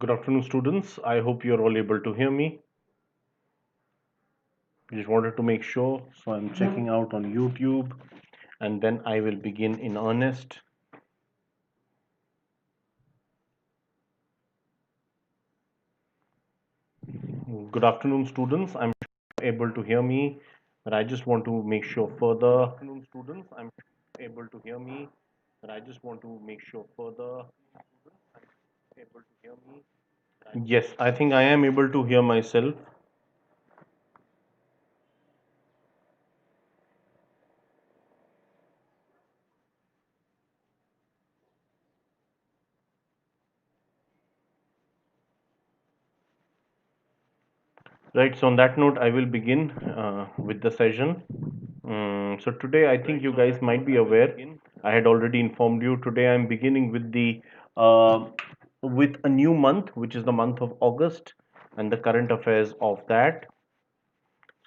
Good afternoon, students. I hope you're all able to hear me. Just wanted to make sure, so I'm checking out on YouTube and then I will begin in earnest. Good afternoon, students. I'm able to hear me, but I just want to make sure further. Good afternoon, students. I'm able to hear me, but I just want to make sure further. Able to hear me? Yes, I think I am able to hear myself. Right, so on that note, I will begin with the session. So today, I think you guys might be aware. I had already informed you. Today, I'm beginning with the with a new month, which is the month of August, and the current affairs of that.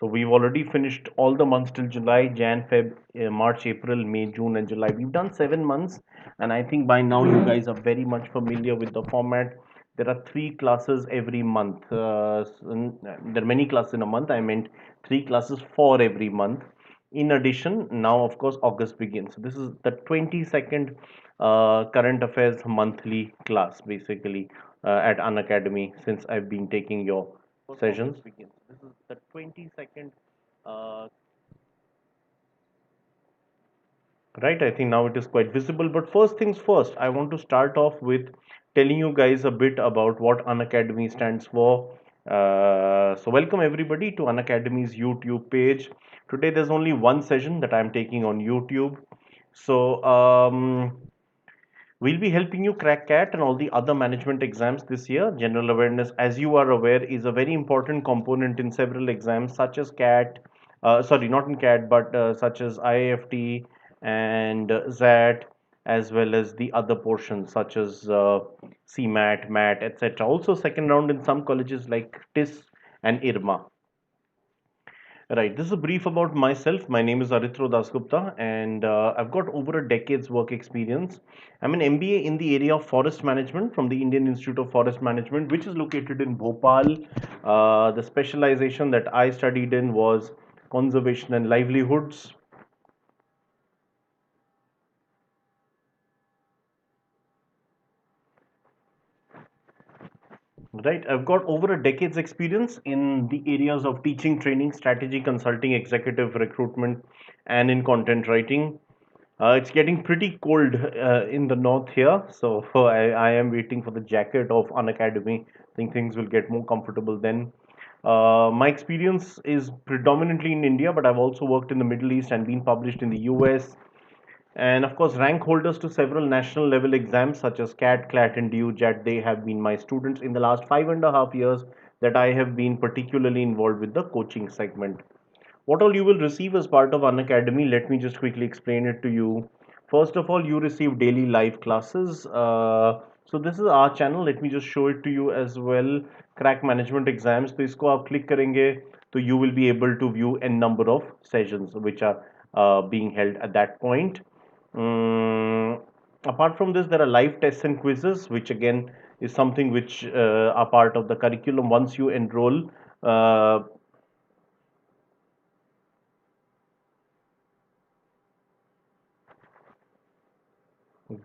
So we've already finished all the months till July, Jan, Feb, March, April, May, June, and July. We've done 7 months, and I think by now you guys are very much familiar with the format. There are three classes every month. There are many classes in a month. I meant three classes for every month. In addition, now of course August begins. So this is the 22nd current affairs monthly class, basically at Unacademy, since I've been taking your sessions. This is the 22nd. Uh, right, I think now it is quite visible. But first things first, I want to start off with telling you guys a bit about what Unacademy stands for. So, welcome everybody to Unacademy's YouTube page. Today, there's only one session that I'm taking on YouTube. So, we'll be helping you crack CAT and all the other management exams this year. General awareness, as you are aware, is a very important component in several exams, such as CAT, sorry, not in CAT, but such as IAFT and ZAT, as well as the other portions, such as CMAT, MAT, etc. Also, second round in some colleges like TIS and IRMA. Right, this is a brief about myself. My name is Aritro Dasgupta, and I've got over a decade's work experience. I'm an MBA in the area of forest management from the Indian Institute of Forest Management, which is located in Bhopal. The specialization that I studied in was conservation and livelihoods. Right, I've got over a decade's experience in the areas of teaching, training, strategy, consulting, executive recruitment, and in content writing. It's getting pretty cold in the north here, so I am waiting for the jacket of Unacademy. I think things will get more comfortable then. My experience is predominantly in India, but I've also worked in the Middle East and been published in the US. And of course, rank holders to several national level exams such as CAT, CLAT, and DU-JAT, they have been my students in the last 5.5 years that I have been particularly involved with the coaching segment. What all you will receive as part of Unacademy, let me just quickly explain it to you. First of all, you receive daily live classes. So this is our channel. Let me just show it to you as well. Crack management exams. तो इसको आप click करेंगे तो you will be able to view a number of sessions which are being held at that point. Mm, Apart from this, there are live tests and quizzes, which again is something which are part of the curriculum once you enroll. Uh,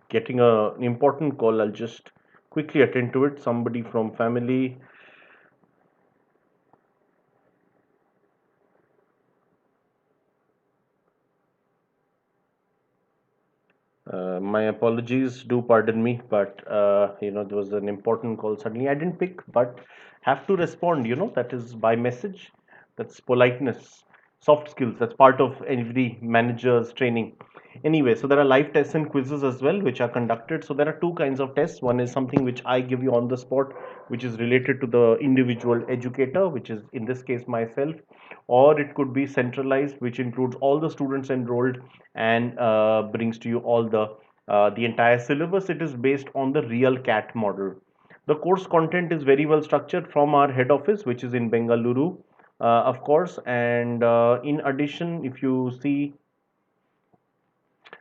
Getting an important call. I'll just quickly attend to it. Somebody from family. My apologies. Do pardon me, but there was an important call. Suddenly, I didn't pick, but have to respond. That is by message. That's politeness, soft skills. That's part of every manager's training. Anyway, so there are live tests and quizzes as well, which are conducted. So there are two kinds of tests. One is something which I give you on the spot, which is related to the individual educator, which is in this case myself, or it could be centralized, which includes all the students enrolled and brings to you all the entire syllabus. It is based on the real CAT model. The course content is very well structured from our head office, which is in Bengaluru, of course. And in addition, if you see,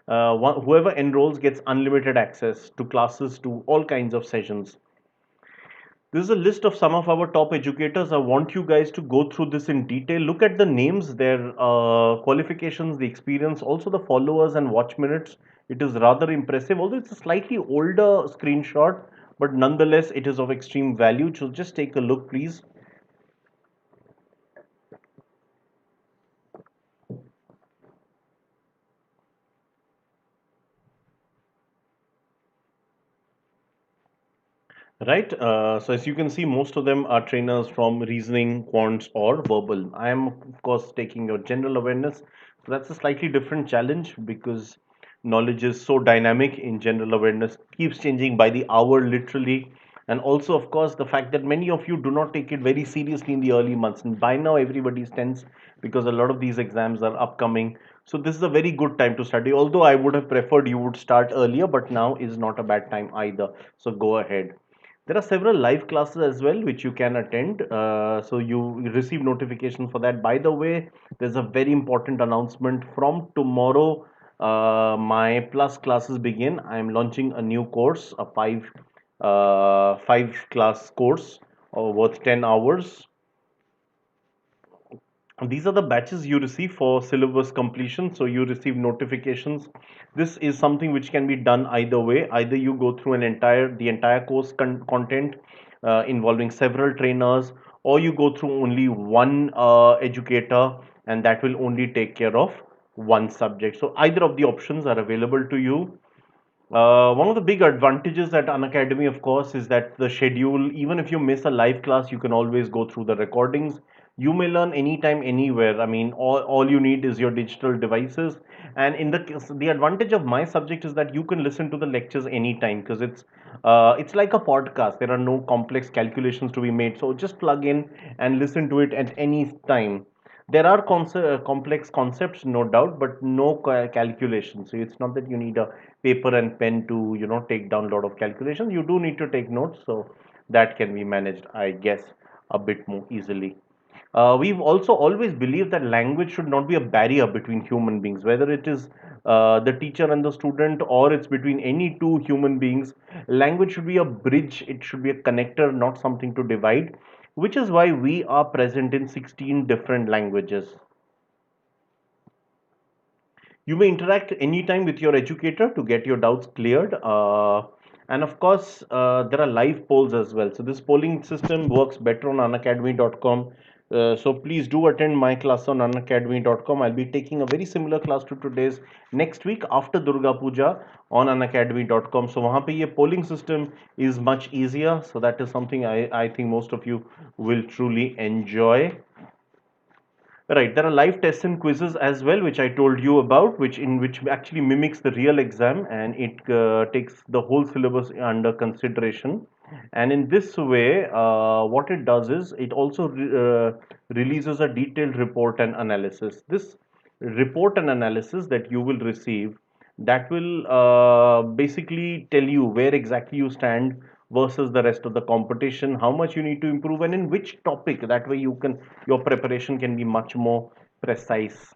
whoever enrolls gets unlimited access to classes, to all kinds of sessions. This is a list of some of our top educators. I want you guys to go through this in detail. Look at the names, their qualifications, the experience, also the followers and watch minutes. It is rather impressive. Although it's a slightly older screenshot, but nonetheless, it is of extreme value. So just take a look, please. Right. So as you can see, most of them are trainers from reasoning, quants, or verbal. I am, of course, taking your general awareness. So that's a slightly different challenge because knowledge is so dynamic in general awareness, keeps changing by the hour, literally. And also, of course, the fact that many of you do not take it very seriously in the early months. And by now, everybody's tense because a lot of these exams are upcoming. So this is a very good time to study. Although I would have preferred you would start earlier, but now is not a bad time either. So go ahead. There are several live classes as well which you can attend. So you receive notification for that. By the way, there's a very important announcement from tomorrow. My plus classes begin. I am launching a new course, a five class course worth 10 hours. These are the batches you receive for syllabus completion. So you receive notifications. This is something which can be done either way. Either you go through the entire course content involving several trainers, or you go through only one educator, and that will only take care of one subject. So either of the options are available to you. One of the big advantages at Unacademy, of course, is that the schedule, even if you miss a live class, you can always go through the recordings. You may learn anytime, anywhere. I mean, all you need is your digital devices. And the advantage of my subject is that you can listen to the lectures anytime because it's like a podcast. There are no complex calculations to be made. So just plug in and listen to it at any time. There are complex concepts, no doubt, but no calculations. So it's not that you need a paper and pen to take down a lot of calculations. You do need to take notes, so that can be managed, I guess, a bit more easily. We've also always believed that language should not be a barrier between human beings, whether it is the teacher and the student, or it's between any two human beings. Language should be a bridge, it should be a connector, not something to divide, which is why we are present in 16 different languages. You may interact anytime with your educator to get your doubts cleared. And of course, there are live polls as well. So this polling system works better on unacademy.com. So please do attend my class on unacademy.com. I'll be taking a very similar class to today's next week after Durga Puja on unacademy.com. So वहाँ पे ये polling system is much easier. So that is something I think most of you will truly enjoy. Right, there are live tests and quizzes as well, which I told you about, which actually mimics the real exam, and it takes the whole syllabus under consideration. And in this way, what it does is it also releases a detailed report and analysis. This report and analysis that you will receive, that will basically tell you where exactly you stand versus the rest of the competition, how much you need to improve, and in which topic. That way your preparation can be much more precise.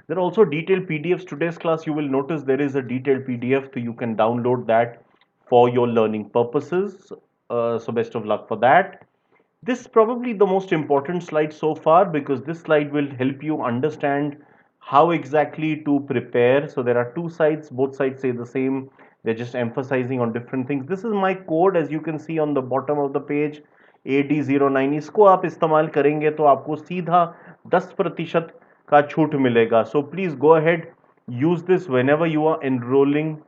There are also detailed PDFs. Today's class, you will notice there is a detailed PDF, so you can download that for your learning purposes. So best of luck for that. This is probably the most important slide so far, because this slide will help you understand how exactly to prepare. So there are two sides, both sides say the same. They're just emphasizing on different things. This is my code, as you can see on the bottom of the page, AD09. इसको आप इस्तेमाल करेंगे तो आपको सीधा 10% का छूट मिलेगा. So please go ahead, use this whenever you are enrolling,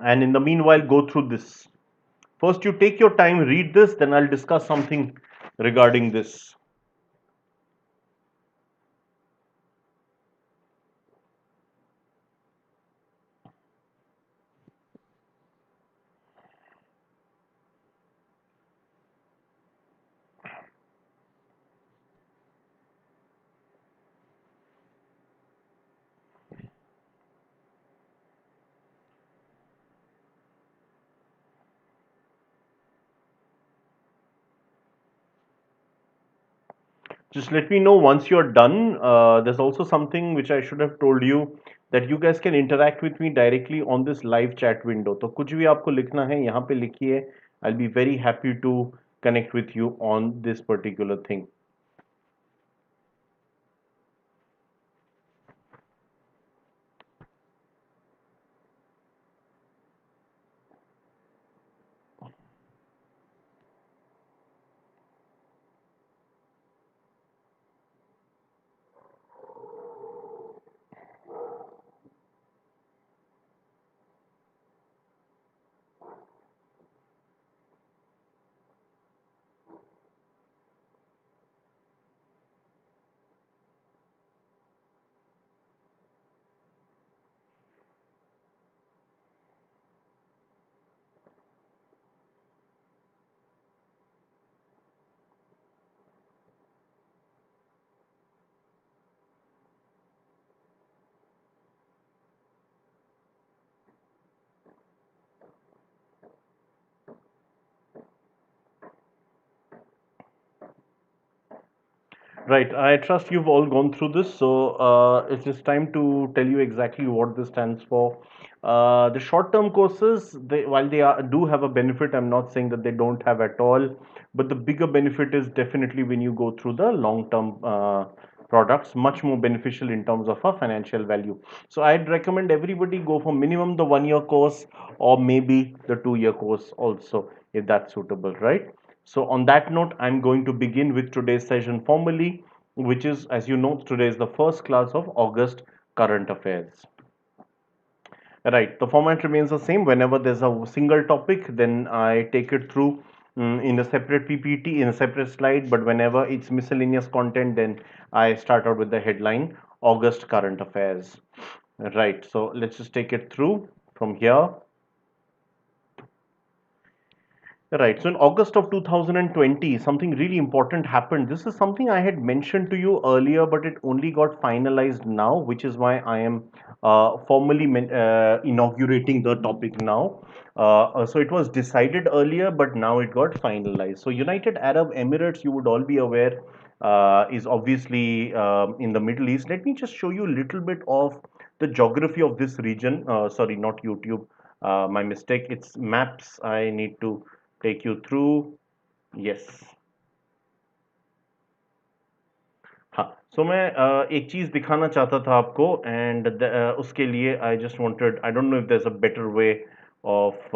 and in the meanwhile go through this. First, you take your time, read this, then I'll discuss something regarding this. Just let me know once you're done. There's also something which I should have told you, that you guys can interact with me directly on this live chat window. तो कुछ भी आपको लिखना है यहाँ पे लिखिए. I'll be very happy to connect with you on this particular thing. Right. I trust you've all gone through this. So it is time to tell you exactly what this stands for. The short-term courses, while do have a benefit, I'm not saying that they don't have at all. But the bigger benefit is definitely when you go through the long-term products, much more beneficial in terms of a financial value. So I'd recommend everybody go for minimum the 1 year course or maybe the 2 year course also, if that's suitable, right? So on that note, I'm going to begin with today's session formally, which is, as you know, today is the first class of August current affairs. Right, the format remains the same. Whenever there's a single topic, then I take it through in a separate PPT, in a separate slide. But whenever it's miscellaneous content, then I start out with the headline August current affairs. Right, so let's just take it through from here. Right. So in August of 2020, something really important happened. This is something I had mentioned to you earlier, but it only got finalized now, which is why I am formally inaugurating the topic now. So it was decided earlier, but now it got finalized. So United Arab Emirates, you would all be aware, is obviously in the Middle East. Let me just show you a little bit of the geography of this region. Sorry, not YouTube. My mistake. It's maps. I need to take you through. Yes. हाँ, so मैं एक चीज दिखाना चाहता था आपको and उसके लिए I just wanted I don't know if there is a better way of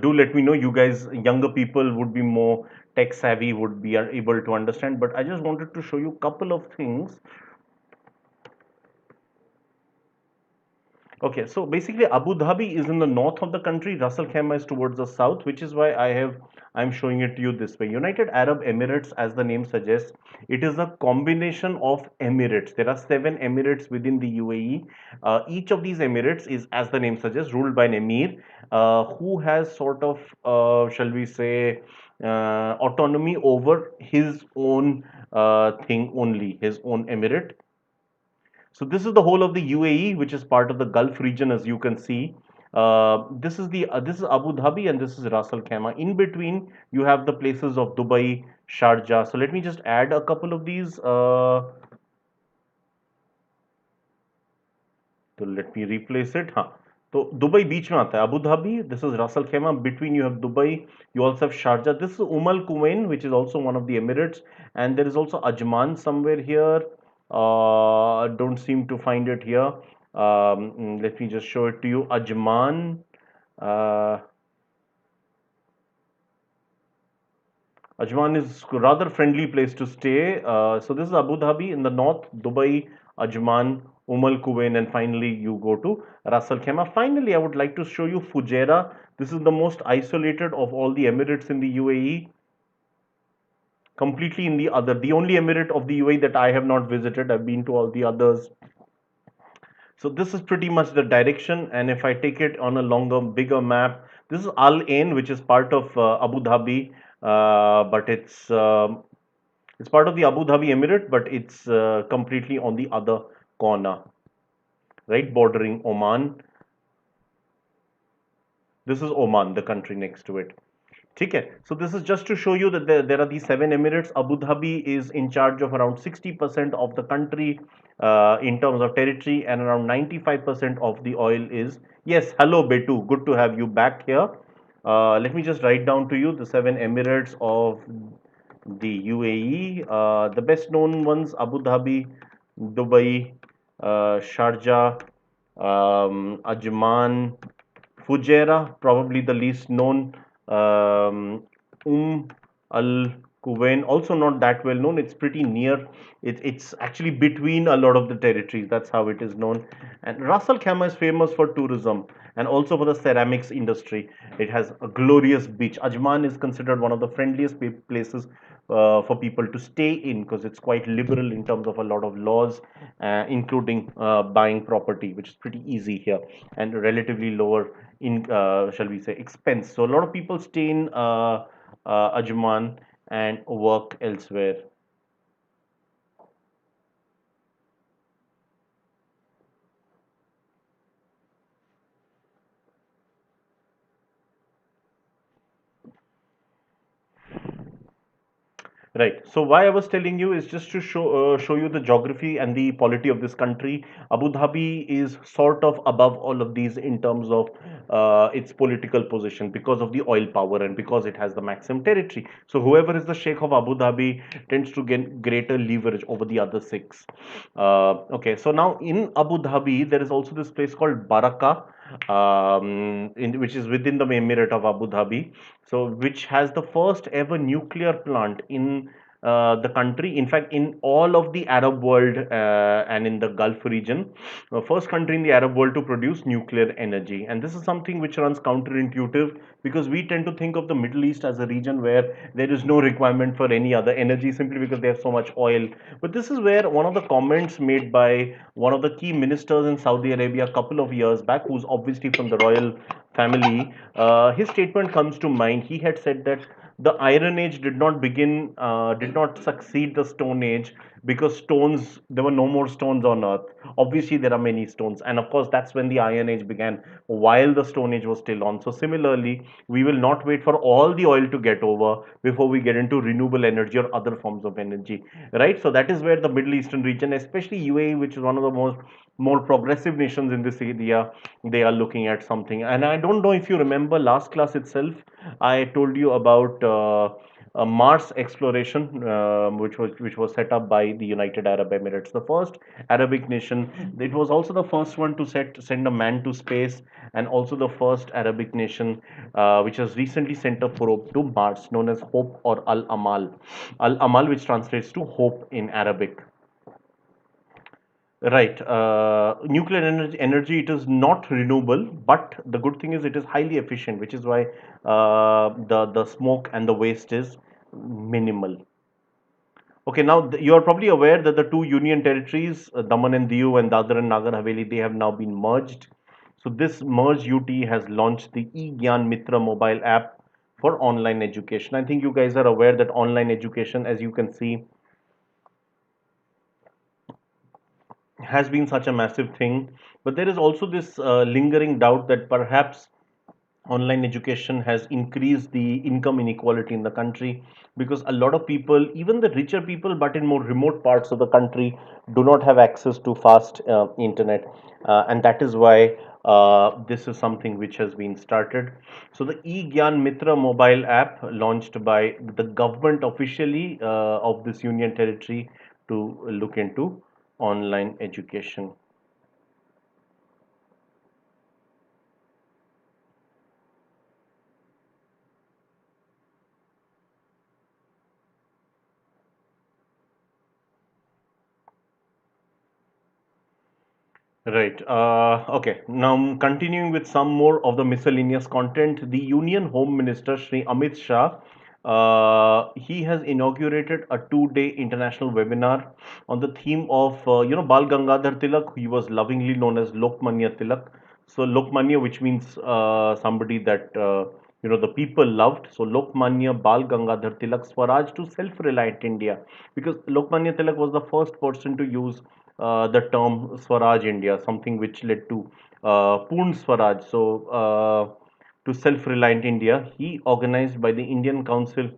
do let me know. You guys, younger people would be more tech savvy, would be able to understand, but I just wanted to show you a couple of things. Okay, so basically Abu Dhabi is in the north of the country, Ras Al Khaimah is towards the south, which is why I'm showing it to you this way. United Arab Emirates, as the name suggests, it is a combination of emirates. There are 7 emirates within the UAE. Each of these emirates is, as the name suggests, ruled by an emir who has sort of, shall we say, autonomy over his own thing only, his own emirate. So this is the whole of the UAE, which is part of the Gulf region, as you can see. This is Abu Dhabi and this is Ras Al Khaimah. In between, you have the places of Dubai, Sharjah. So let me just add a couple of these. So let me replace it. हाँ, तो Dubai बीच में आता है. Abu Dhabi, this is Ras Al Khaimah. Between you have Dubai, you also have Sharjah. This is Quwain, which is also one of the Emirates, and there is also Ajman somewhere here. Don't seem to find it here. Let me just show it to you. Ajman. Uh, Ajman is a rather friendly place to stay. So this is Abu Dhabi in the north, Dubai, Ajman, Al Quwain, and finally you go to Ras Al Khaimah. Finally, I would like to show you Fujairah. This is the most isolated of all the emirates in the UAE. Completely in the only emirate of the UAE that I have not visited. I've been to all the others. So this is pretty much the direction, and if I take it on a longer, bigger map, this is Al Ain, which is part of Abu Dhabi, but it's part of the Abu Dhabi Emirate, but it's completely on the other corner, right, bordering Oman. This is Oman, the country next to it. ठीक है. So this is just to show you that there are these seven emirates. Abu Dhabi is in charge of around 60% of the country in terms of territory, and around 95% of the oil is. Yes, hello Betu, good to have you back here. Let me just write down to you the seven emirates of the UAE. The best known ones: Abu Dhabi, Dubai, Sharjah, Ajman, Fujairah, probably the least known. Al Kuwain, also not that well known. It's pretty near. It's actually between a lot of the territories. That's how it is known. And Ras Al Khaimah is famous for tourism and also for the ceramics industry. It has a glorious beach. Ajman is considered one of the friendliest places for people to stay in because it's quite liberal in terms of a lot of laws, including buying property, which is pretty easy here and relatively lower in, shall we say, expense. So a lot of people stay in Ajman and work elsewhere. Right. So why I was telling you is just to show you the geography and the polity of this country. Abu Dhabi is sort of above all of these in terms of its political position because of the oil power and because it has the maximum territory. So whoever is the Sheikh of Abu Dhabi tends to get greater leverage over the other six. Okay. So now in Abu Dhabi there is also this place called Baraka, which is within the Emirate of Abu Dhabi, so which has the first ever nuclear plant in the country. In fact, in all of the Arab world and in the Gulf region, first country in the Arab world to produce nuclear energy. And this is something which runs counterintuitive because we tend to think of the Middle East as a region where there is no requirement for any other energy simply because they have so much oil. But this is where one of the comments made by one of the key ministers in Saudi Arabia a couple of years back, who's obviously from the royal family, his statement comes to mind. He had said that the Iron Age did not succeed the Stone Age because there were no more stones on Earth. Obviously, there are many stones, and of course, that's when the Iron Age began, while the Stone Age was still on. So, similarly, we will not wait for all the oil to get over before we get into renewable energy or other forms of energy, right? So, that is where the Middle Eastern region, especially UAE, which is one of the more progressive nations in this area, they are looking at something. And I don't know if you remember last class itself, I told you about a Mars exploration, which was set up by the United Arab Emirates, the first Arabic nation. It was also the first one to send a man to space, and also the first Arabic nation which has recently sent a probe to Mars, known as Hope or Al Amal. Al Amal, which translates to hope in Arabic. Right. Nuclear energy, it is not renewable, but the good thing is it is highly efficient, which is why the smoke and the waste is minimal. Okay, now you are probably aware that the two union territories, Daman and Diu and Dadra and Nagar Haveli, they have now been merged. So this merged UT has launched the eGyan Mitra mobile app for online education. I think you guys are aware that online education, as you can see, has been such a massive thing. But there is also this lingering doubt that perhaps online education has increased the income inequality in the country because a lot of people, even the richer people, but in more remote parts of the country, do not have access to fast internet. And that is why this is something which has been started. So, the eGyan Mitra mobile app launched by the government officially of this union territory to look into online education. Right. Okay. Now, continuing with some more of the miscellaneous content, the Union Home Minister Shri Amit Shah, he has inaugurated a two-day international webinar on the theme of Bal Gangadhar Tilak. He was lovingly known as Lokmanya Tilak. So Lokmanya, which means somebody that the people loved. So Lokmanya Bal Gangadhar Tilak Swaraj to self-reliant India, because Lokmanya Tilak was the first person to use the term Swaraj India, something which led to Purn Swaraj. So to self-reliant India. He organized by the Indian Council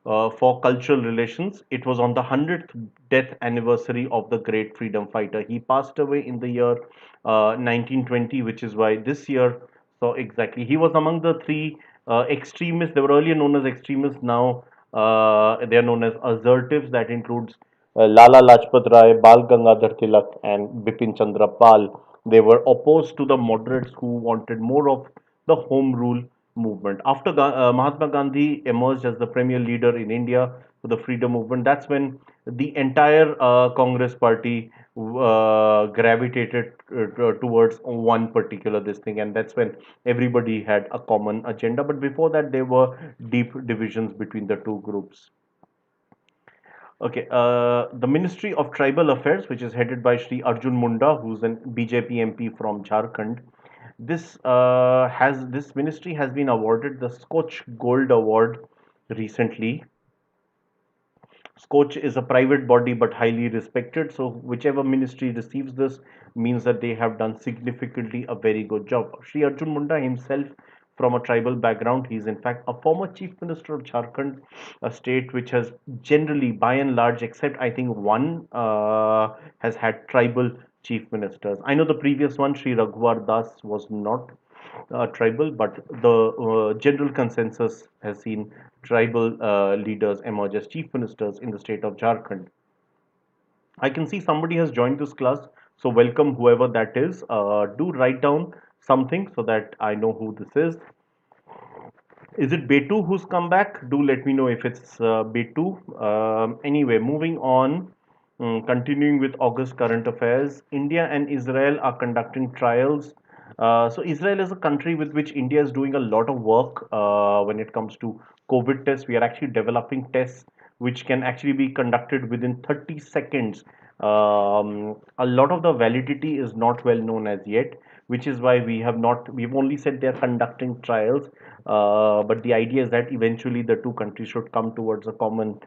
for cultural relations. It was on the 100th death anniversary of the great freedom fighter. He passed away in the year 1920, which is why this year. So exactly, he was among the three extremists. They were earlier known as extremists. Now they are known as assertives. That includes Lala Lajpat Rai, Bal Gangadhar Tilak, and Bipin Chandra Pal. They were opposed to the moderates who wanted more of the home rule movement. After Mahatma Gandhi emerged as the premier leader in India for the freedom movement, that's when the entire Congress party gravitated towards one particular this thing, and that's when everybody had a common agenda. But before that, there were deep divisions between the two groups. Okay, the Ministry of Tribal Affairs, which is headed by Sri Arjun Munda, who's an BJP MP from Jharkhand, this ministry has been awarded the Scotch Gold Award recently. Scotch is a private body but highly respected. So whichever ministry receives this means that they have done significantly a very good job. Sri Arjun Munda himself from a tribal background. He is in fact a former chief minister of Jharkhand, a state which has generally, by and large, except I think one, has had tribal chief ministers. I know the previous one, Sri Raghuvar Das, was not tribal, but the general consensus has seen tribal leaders emerge as chief ministers in the state of Jharkhand. I can see somebody has joined this class, so welcome whoever that is. Do write down something so that I know who this is. Is it Betu who's come back? Do let me know if it's Betu. Anyway, moving on. Continuing with August current affairs, India and Israel are conducting trials. So Israel is a country with which India is doing a lot of work when it comes to COVID tests. We are actually developing tests which can actually be conducted within 30 seconds. A lot of the validity is not well known as yet, which is why we've only said they're conducting trials. But the idea is that eventually the two countries should come towards a common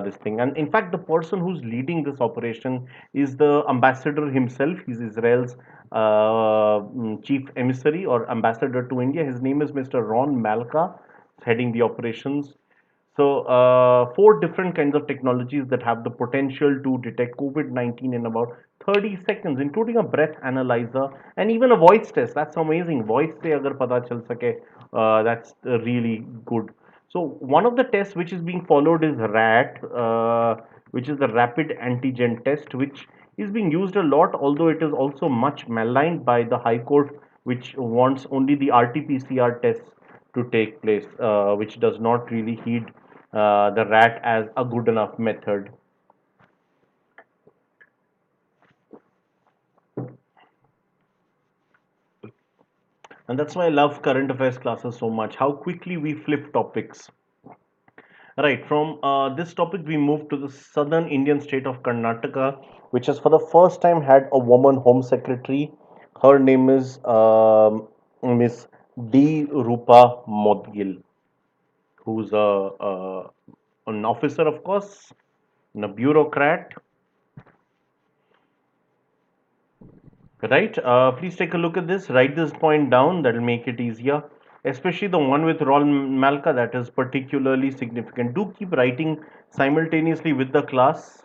this thing. And in fact, the person who's leading this operation is the ambassador himself. He's Israel's chief emissary or ambassador to India. His name is Mr. Ron Malka, heading the operations. So, four different kinds of technologies that have the potential to detect COVID-19 in about 30 seconds, including a breath analyzer and even a voice test. That's amazing. Voice se agar pata chal sake, that's really good. So, one of the tests which is being followed is RAT, which is the rapid antigen test, which is being used a lot, although it is also much maligned by the High Court, which wants only the RT-PCR tests to take place, which does not really heed the rat as a good enough method. And that's why I love current affairs classes so much. How quickly we flip topics. Right, from this topic, we move to the southern Indian state of Karnataka, which has for the first time had a woman home secretary. Her name is Miss D. Rupa Modgil, who's an officer, of course, and a bureaucrat. Right? Please take a look at this. Write this point down. That will make it easier. Especially the one with Ron Malka, that is particularly significant. Do keep writing simultaneously with the class.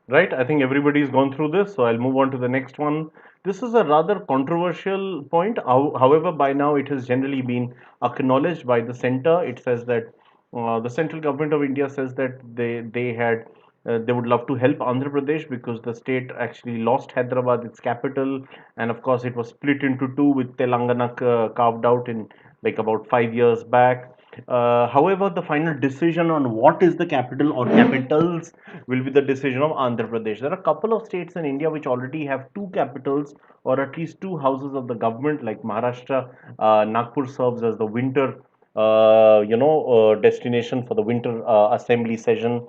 Right? I think everybody's gone through this, so I'll move on to the next one. This is a rather controversial point. However, by now it has generally been acknowledged by the center. It says that the central government of India says that they would love to help Andhra Pradesh because the state actually lost Hyderabad, its capital, and of course it was split into two with Telangana carved out in like about 5 years back. However, the final decision on what is the capital or capitals will be the decision of Andhra Pradesh. There are a couple of states in India which already have two capitals or at least two houses of the government, like Maharashtra. Nagpur serves as the winter, destination for the winter assembly session.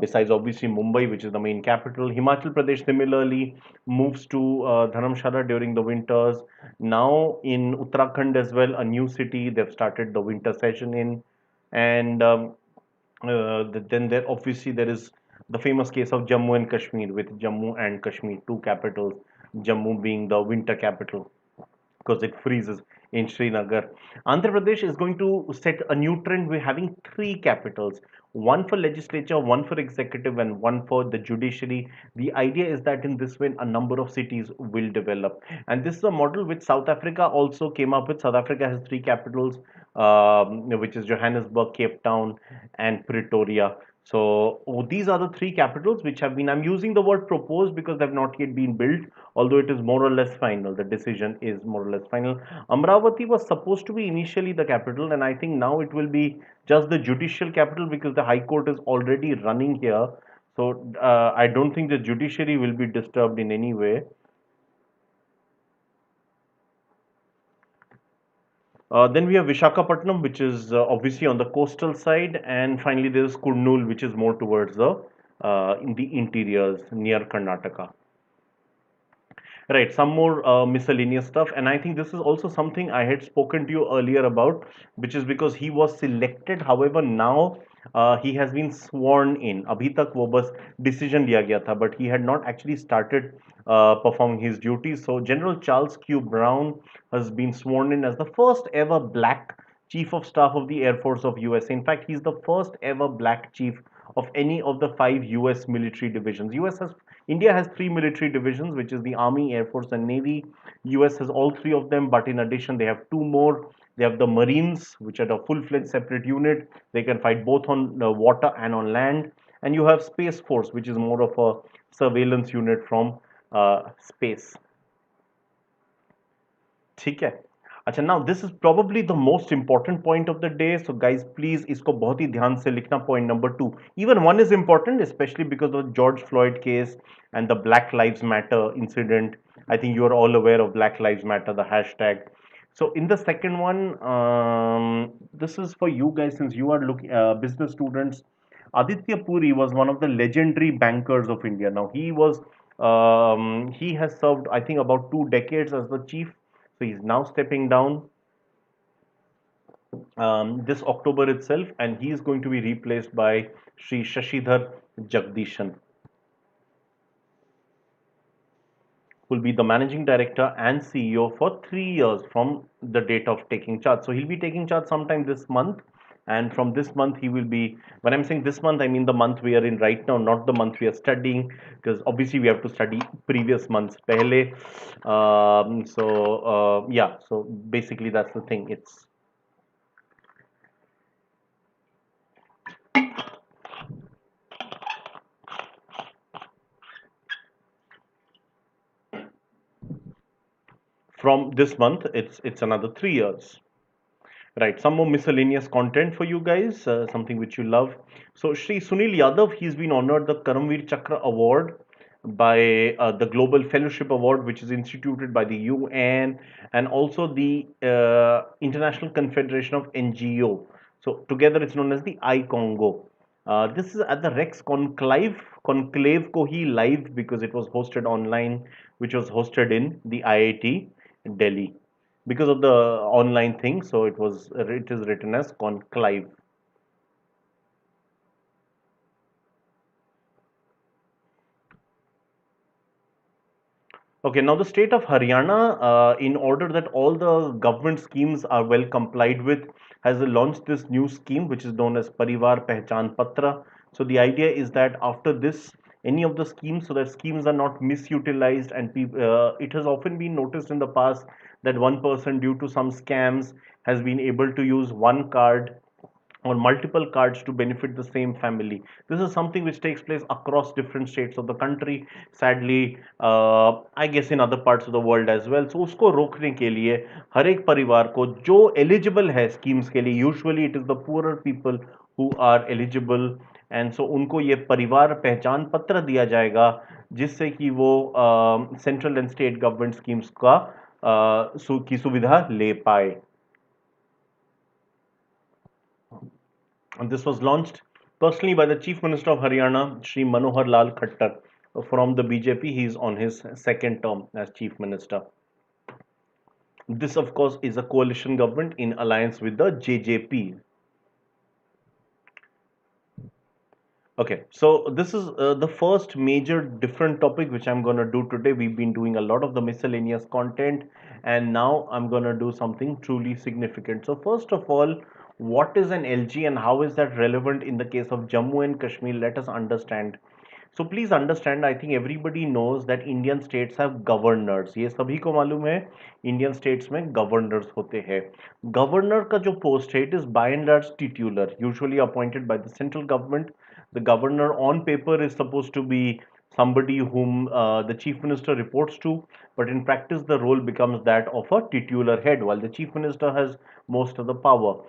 Besides, obviously, Mumbai, which is the main capital. Himachal Pradesh similarly moves to Dharamshala during the winters. Now in Uttarakhand as well, a new city they've started the winter session in, and then there obviously there is the famous case of Jammu and Kashmir with Jammu and Kashmir, two capitals, Jammu being the winter capital because it freezes in Srinagar. Andhra Pradesh is going to set a new trend. We're having three capitals, one for legislature, one for executive, and one for the judiciary. The idea is that in this way, a number of cities will develop. And this is a model which South Africa also came up with. South Africa has three capitals, which is Johannesburg, Cape Town, and Pretoria. So these are the three capitals which have been, I'm using the word proposed because they've not yet been built, although it is more or less final. The decision is more or less final. Amravati was supposed to be initially the capital, and I think now it will be just the judicial capital because the High Court is already running here. So I don't think the judiciary will be disturbed in any way. Then we have Vishakhapatnam, which is obviously on the coastal side, and finally there is Kurnool, which is more towards the in the interiors near Karnataka. Right, some more miscellaneous stuff, and I think this is also something I had spoken to you earlier about, which is because he was selected. However, now he has been sworn in. अभी तक वो बस decision लिया गया था, but he had not actually started performing his duties. So General Charles Q. Brown has been sworn in as the first ever black Chief of Staff of the Air Force of USA. In fact, he's the first ever black chief of any of the five US military divisions. India has three military divisions, which is the Army, Air Force, and Navy. US has all three of them, but in addition, they have two more. They have the Marines, which are a full-fledged separate unit. They can fight both on the water and on land. And you have Space Force, which is more of a surveillance unit from space. ठीक है. अच्छा, now this is probably the most important point of the day, so guys please इसको बहुत ही ध्यान से लिखना. Point number 2, even one is important, especially because of the George Floyd case and the Black Lives Matter incident. I think you are all aware of Black Lives Matter, the hashtag. So in the second one, this is for you guys since you are looking business students. Aditya Puri was one of the legendary bankers of India. Now he has served I think about 2 decades as the chief, so he's now stepping down this October itself, and he is going to be replaced by Sri Shashidhar Jagdishan, who will be the managing director and CEO for 3 years from the date of taking charge. So he'll be taking charge sometime this month, and from this month he will be. When I'm saying this month, I mean the month we are in right now, not the month we are studying, because obviously we have to study previous months. Pehle. Yeah. So basically that's the thing. It's from this month. It's another 3 years. Right, some more miscellaneous content for you guys, something which you love. So, Shri Sunil Yadav, he's been honored the Karamveer Chakra Award by the Global Fellowship Award, which is instituted by the UN and also the International Confederation of NGO. So, together it's known as the I-Congo. This is at the Rex Conclave Kohi Live because it was hosted online, which was hosted in the IIT Delhi because of the online thing. So it is written as conclave. Okay, now the state of Haryana, in order that all the government schemes are well complied with, has launched this new scheme which is known as Parivar Pehchan Patra. So the idea is that after this, any of the schemes so that schemes are not misutilized, and it has often been noticed in the past that one person, due to some scams, has been able to use one card or multiple cards to benefit the same family. This is something which takes place across different states of the country. Sadly, I guess in other parts of the world as well. So उसको रोकने के लिए हर एक परिवार को जो eligible है schemes के लिए, usually it is the poorer people who are eligible, and so उनको ये परिवार पहचान पत्र दिया जाएगा, जिससे कि वो central and state government schemes का की सुविधा ले पाए. And this was launched personally by the Chief Minister of Haryana, Shri Manohar Lal Khattar, from the BJP. He is on his second term as Chief Minister. This, of course, is a coalition government in alliance with the JJP. Okay, so this is the first major different topic which I'm going to do today. We've been doing a lot of the miscellaneous content, and now I'm going to do something truly significant. So first of all, what is an LG and how is that relevant in the case of Jammu and Kashmir? Let us understand. So please understand, I think everybody knows that Indian states have governors. ये सभी को मालूम है Indian states में governors होते हैं. Governor का जो post है, it is by and large titular, usually appointed by the central government. The governor on paper is supposed to be somebody whom the chief minister reports to, but in practice the role becomes that of a titular head, while the chief minister has most of the power.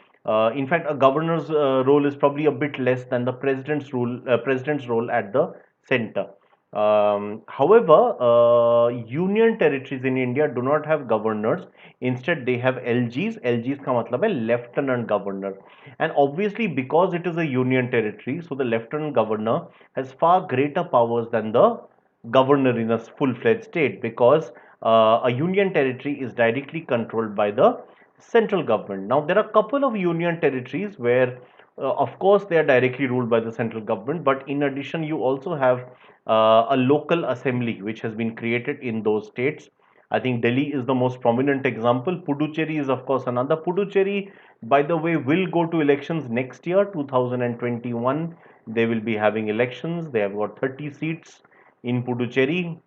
In fact, a governor's role is probably a bit less than the president's role at the center. However, union territories in India do not have governors. Instead, they have LGs. LGs का मतलब है lieutenant governor. And obviously, because it is a union territory, so the lieutenant governor has far greater powers than the governor in a full-fledged state, because a union territory is directly controlled by the central government. Now, there are a couple of union territories where, of course, they are directly ruled by the central government, but in addition, you also have a local assembly which has been created in those states. I think Delhi is the most prominent example. Puducherry is, of course, another. Puducherry, by the way, will go to elections next year, 2021. They will be having elections. They have got 30 seats in Puducherry.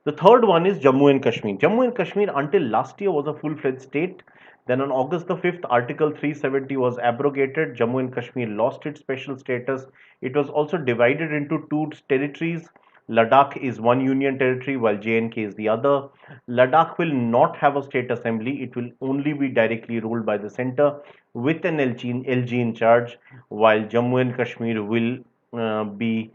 The third one is Jammu and Kashmir. Jammu and Kashmir until last year was a full-fledged state. Then on August the 5th, Article 370 was abrogated. Jammu and Kashmir lost its special status. It was also divided into two territories. Ladakh is one union territory while J&K is the other. Ladakh will not have a state assembly. It will only be directly ruled by the center with an LG in charge, while Jammu and Kashmir will be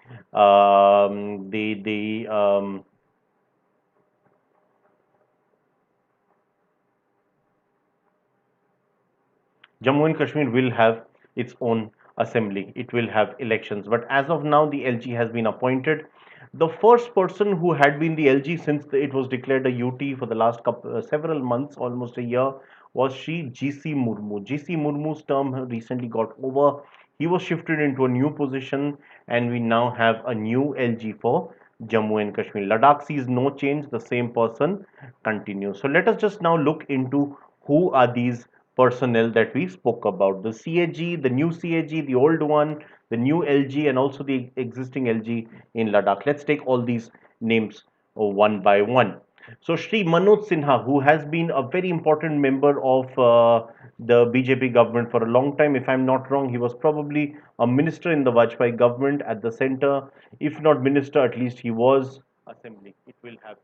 Jammu and Kashmir will have its own assembly. It will have elections. But as of now, the LG has been appointed. The first person who had been the LG since it was declared a UT for the last several months, almost a year, was Shri GC Murmu. GC Murmu's term recently got over. He was shifted into a new position, and we now have a new LG for Jammu and Kashmir. Ladakh sees no change. The same person continues. So let us just now look into who are these personnel that we spoke about: the CAG, the new CAG, the old one, the new LG, and also the existing LG in Ladakh. Let's take all these names one by one. So Shri Manoj Sinha, who has been a very important member of the BJP government for a long time. If I'm not wrong, he was probably a minister in the Vajpayee government at the center. If not minister, at least he was assembly. It will have.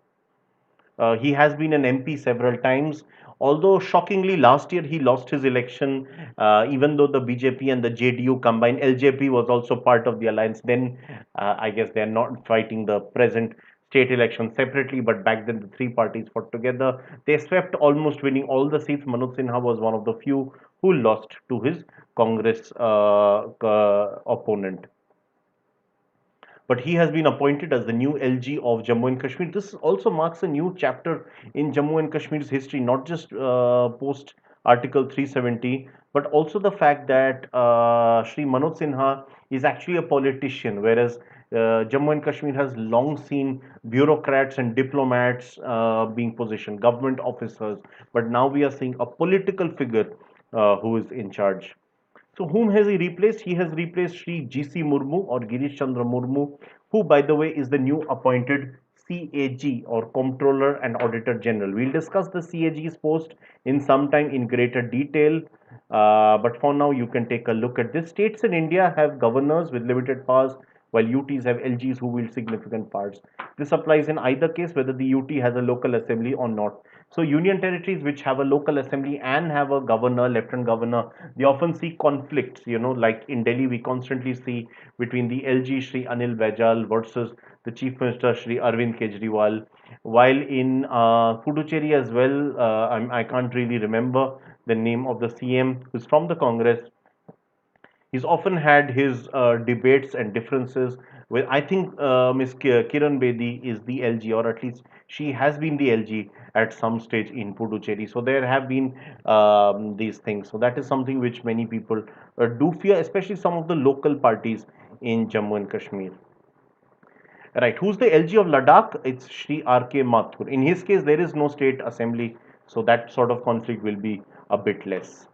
He has been an MP several times. Although shockingly, last year he lost his election, even though the BJP and the JDU combined. LJP was also part of the alliance. Then I guess they are not fighting the present state election separately, but back then the three parties fought together. They swept, almost winning all the seats. Manoj Sinha was one of the few who lost to his Congress opponent, but he has been appointed as the new LG of Jammu and Kashmir. This also marks a new chapter in Jammu and Kashmir's history, not just post Article 370, but also the fact that Shri Manoj Sinha is actually a politician, whereas Jammu and Kashmir has long seen bureaucrats and diplomats being positioned, government officers, but now we are seeing a political figure who is in charge. So whom has he replaced? He has replaced Sri GC Murmu or Girish Chandra Murmu, who by the way is the new appointed CAG or Comptroller and Auditor General. We'll discuss the CAG's post in some time in greater detail. But for now, you can take a look at this. States in India have governors with limited powers, while UTs have LGs who wield significant powers. This applies in either case, whether the UT has a local assembly or not. So union territories which have a local assembly and have a governor, lieutenant governor, they often see conflicts, like in Delhi, we constantly see between the LG Shri Anil Baijal versus the Chief Minister Shri Arvind Kejriwal. While in Puducherry as well, I can't really remember the name of the CM who's from the Congress. He's often had his debates and differences with, I think, Ms. Kiran Bedi is the LG, or at least she has been the LG at some stage in Puducherry. So there have been these things. So that is something which many people do fear, especially some of the local parties in Jammu and Kashmir. Right. Who's the LG of Ladakh? It's Shri R.K. Mathur. In his case, there is no state assembly, so that sort of conflict will be a bit less.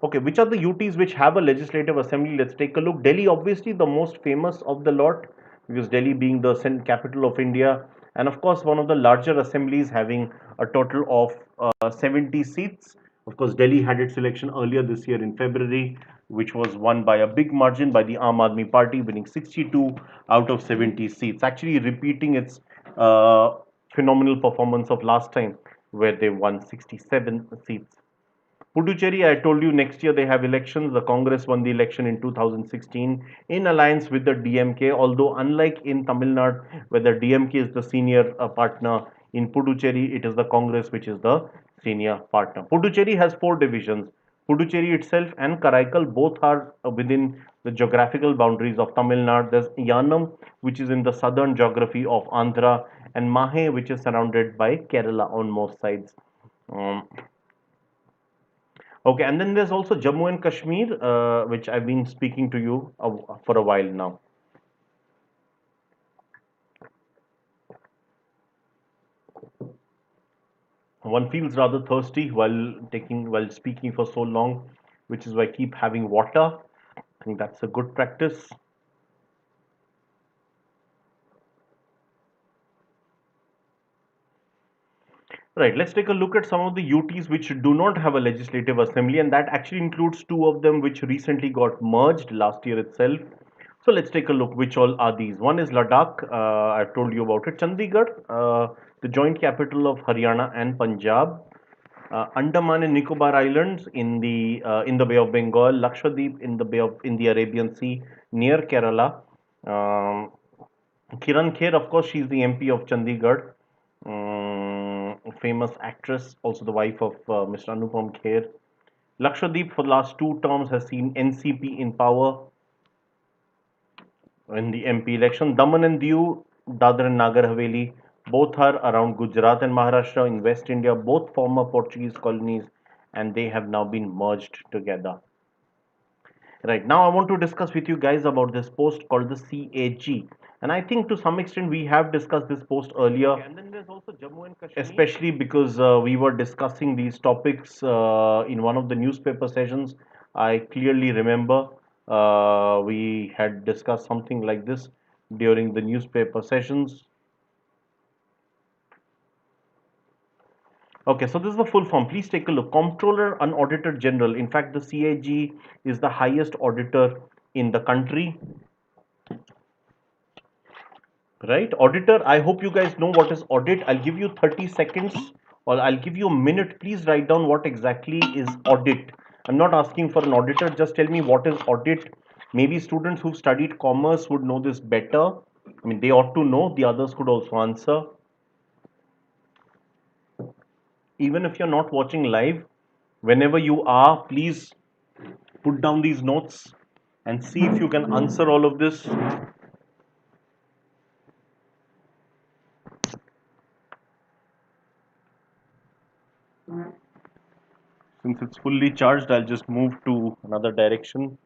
Okay, which are the UTs which have a legislative assembly? Let's take a look. Delhi, obviously, the most famous of the lot, because Delhi being the capital of India, and of course, one of the larger assemblies having a total of 70 seats. Of course, Delhi had its election earlier this year in February, which was won by a big margin by the Aam Aadmi Party, winning 62 out of 70 seats, actually repeating its phenomenal performance of last time, where they won 67 seats. Puducherry, I told you next year they have elections. The Congress won the election in 2016 in alliance with the DMK. Although, unlike in Tamil Nadu, where the DMK is the senior partner, in Puducherry it is the Congress which is the senior partner. Puducherry has four divisions. Puducherry itself and Karaikal both are within the geographical boundaries of Tamil Nadu. There's Yanam, which is in the southern geography of Andhra, and Mahe, which is surrounded by Kerala on most sides. Um, Okay, and then there's also Jammu and Kashmir, which I've been speaking to you for a while now. One feels rather thirsty while speaking for so long, which is why I keep having water. I think that's a good practice. Right, let's take a look at some of the UTs which do not have a legislative assembly, and that actually includes two of them which recently got merged last year itself. So let's take a look which all are these. One is Ladakh, I've told you about it. Chandigarh, the joint capital of Haryana and Punjab. Andaman and Nicobar Islands in the Bay of Bengal. Lakshadweep in the Arabian Sea near Kerala. Um, Kiran Kher, of course, she's the MP of Chandigarh, famous actress, also the wife of Mr. Anupam Kher. Lakshadweep for the last two terms has seen NCP in power in the MP election. Daman and Diu, Dadra and Nagar Haveli, both are around Gujarat and Maharashtra in West India, both former Portuguese colonies, and they have now been merged together. Right, now I want to discuss with you guys about this post called the CAG. And I think to some extent we have discussed this post earlier. Okay, and then there's also Jammu and Kashmir. Especially because we were discussing these topics in one of the newspaper sessions. I clearly remember we had discussed something like this during the newspaper sessions. Okay, so this is the full form. Please take a look. Comptroller, Unaudited General. In fact, the CAG is the highest auditor in the country. Right? Auditor, I hope you guys know what is audit. I'll give you 30 seconds or I'll give you a minute. Please write down what exactly is audit. I'm not asking for an auditor. Just tell me what is audit. Maybe students who've studied commerce would know this better. I mean, they ought to know. The others could also answer. Even if you're not watching live, whenever you are, please put down these notes and see if you can answer all of this. Since it's fully charged, I'll just move to another direction.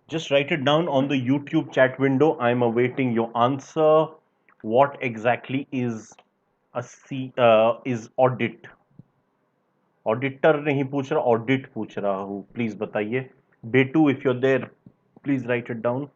Just write it down on the YouTube chat window. I'm awaiting your answer. What exactly is is audit. Auditor नहीं पूछ रहा, audit पूछ रहा हूँ, please बताइए। बेटू, if you're there, please write it down.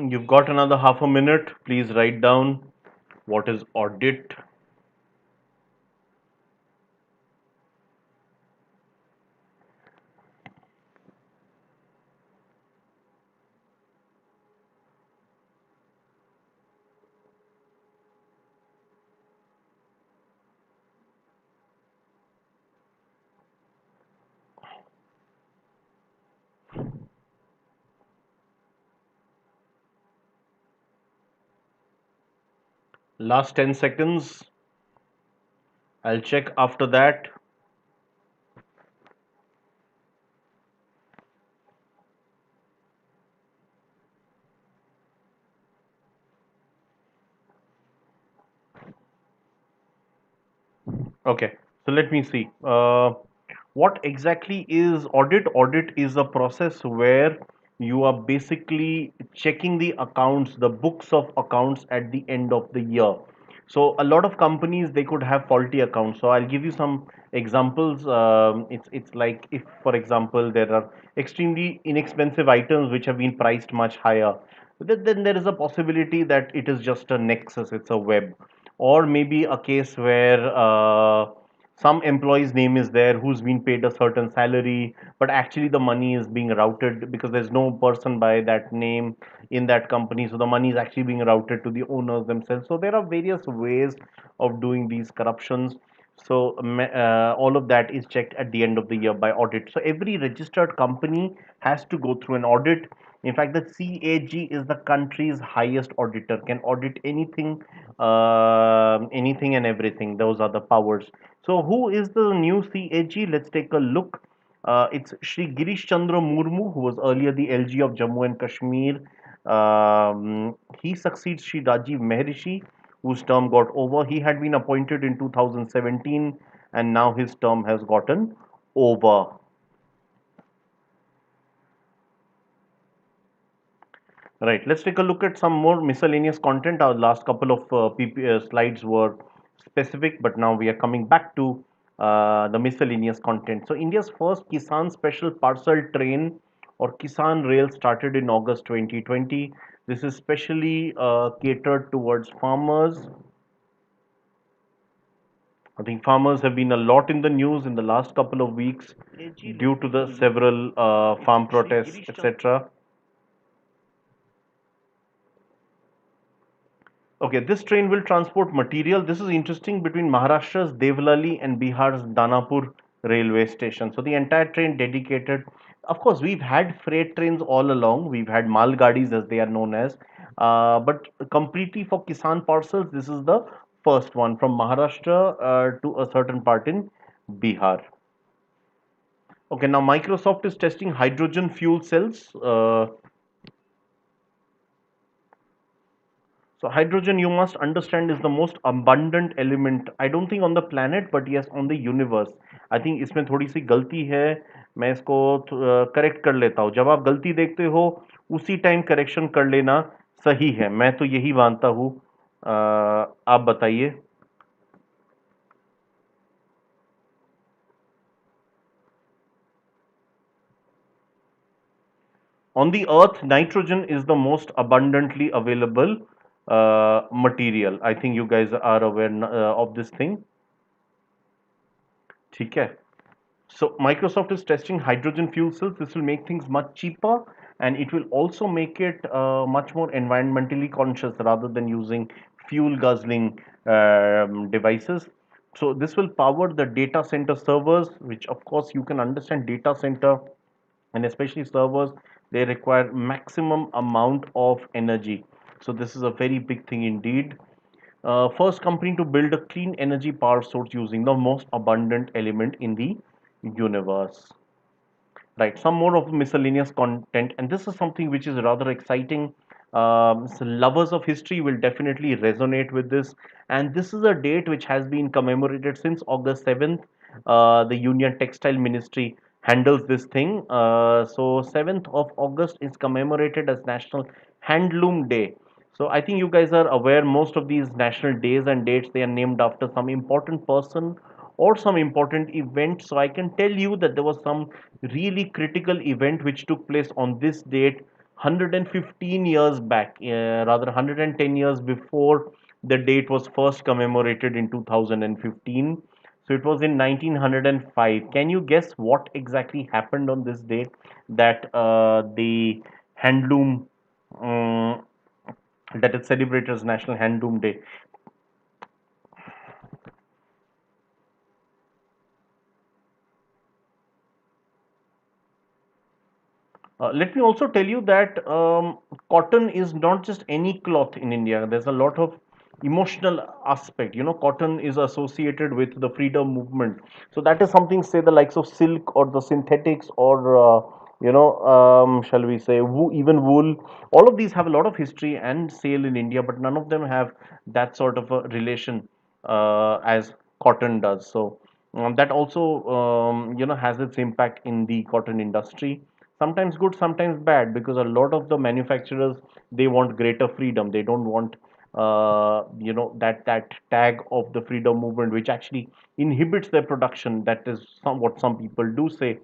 You've got another half a minute. Please write down what is audit. Last 10 seconds. I'll check after that. Okay, so let me see. What exactly is audit? Audit is a process where you are basically checking the accounts, the books of accounts at the end of the year. So a lot of companies, they could have faulty accounts. So I'll give you some examples. It's like, if for example there are extremely inexpensive items which have been priced much higher, then there is a possibility that it is just a nexus, it's a web. Or maybe a case where some employee's name is there who's been paid a certain salary, but actually the money is being routed because there's no person by that name in that company, so the money is actually being routed to the owners themselves. So there are various ways of doing these corruptions. So all of that is checked at the end of the year by audit. So every registered company has to go through an audit. In fact, the CAG is the country's highest auditor, can audit anything, anything and everything. Those are the powers. So who is the new CAG? Let's take a look. It's Shri Girish Chandra Murmu, who was earlier the LG of Jammu and Kashmir. He succeeds Shri Rajiv Mehrishi, whose term got over. He had been appointed in 2017, and now his term has gotten over. Right, let's take a look at some more miscellaneous content. Our last couple of slides were specific, but now we are coming back to the miscellaneous content. So, India's first Kisan Special Parcel Train, or Kisan Rail, started in August 2020. This is specially catered towards farmers. I think farmers have been a lot in the news in the last couple of weeks due to the several farm protests, etc. Okay, this train will transport material. This is interesting, between Maharashtra's Devlali and Bihar's Danapur railway station. So the entire train dedicated. Of course, we've had freight trains all along. We've had mal gadis, as they are known as. But completely for Kisan parcels, this is the first one from Maharashtra to a certain part in Bihar. Okay, now Microsoft is testing hydrogen fuel cells. So hydrogen, you must understand, is the most abundant element. I don't think on the planet, but yes, on the universe. I think इसमें थोड़ी सी गलती है. मैं इसको correct कर लेता हूँ. जब आप गलती देखते हो, उसी टाइम करेक्शन कर लेना सही है. मैं तो यही मानता हूँ. आप बताइए. On the earth, nitrogen is the most abundantly available material. I think you guys are aware of this thing. ठीक है. So Microsoft is testing hydrogen fuel cells. This will make things much cheaper, and it will also make it much more environmentally conscious rather than using fuel guzzling devices. So this will power the data center servers, which of course you can understand, data center and especially servers, they require maximum amount of energy. So this is a very big thing indeed. First company to build a clean energy power source using the most abundant element in the universe. Right, some more of miscellaneous content, and this is something which is rather exciting. So lovers of history will definitely resonate with this, and this is a date which has been commemorated since August 7th. The Union Textile Ministry handles this thing. So 7th of August is commemorated as National Handloom Day. So I think you guys are aware most of these national days and dates, they are named after some important person or some important event. So I can tell you that there was some really critical event which took place on this date 115 years back, rather 110 years before the date was first commemorated in 2015. So it was in 1905. Can you guess what exactly happened on this date that the handloom um, that is celebrated as National Handloom Day? Let me also tell you that cotton is not just any cloth in India. There's a lot of emotional aspect. You know, cotton is associated with the freedom movement. So that is something, say, the likes of silk or the synthetics or shall we say, even wool. All of these have a lot of history and sale in India, but none of them have that sort of a relation as cotton does. So that also has its impact in the cotton industry, sometimes good, sometimes bad, because a lot of the manufacturers, they want greater freedom. They don't want that tag of the freedom movement, which actually inhibits their production. That is what some people do say.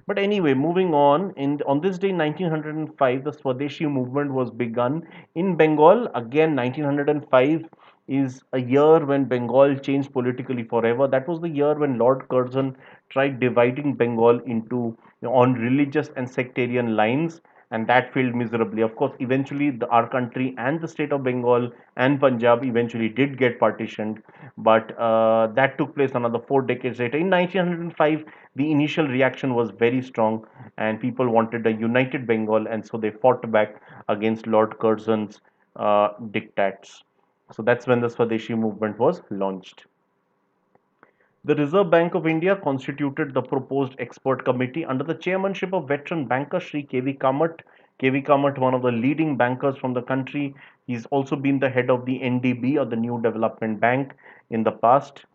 But anyway, moving on, on this day 1905, the Swadeshi movement was begun in Bengal. Again, 1905 is a year when Bengal changed politically forever. That was the year when Lord Curzon tried dividing Bengal into, on religious and sectarian lines, and that failed miserably. Of course, eventually our country and the state of Bengal and Punjab eventually did get partitioned, but that took place another 4 decades later. In 1905, the initial reaction was very strong, and people wanted a united Bengal, and so they fought back against Lord Curzon's diktats. So that's when the Swadeshi movement was launched. The Reserve Bank of India constituted the proposed expert committee under the chairmanship of veteran banker Sri K.V. Kamat. K.V. Kamat, one of the leading bankers from the country, he's also been the head of the NDB, or the New Development Bank, in the past.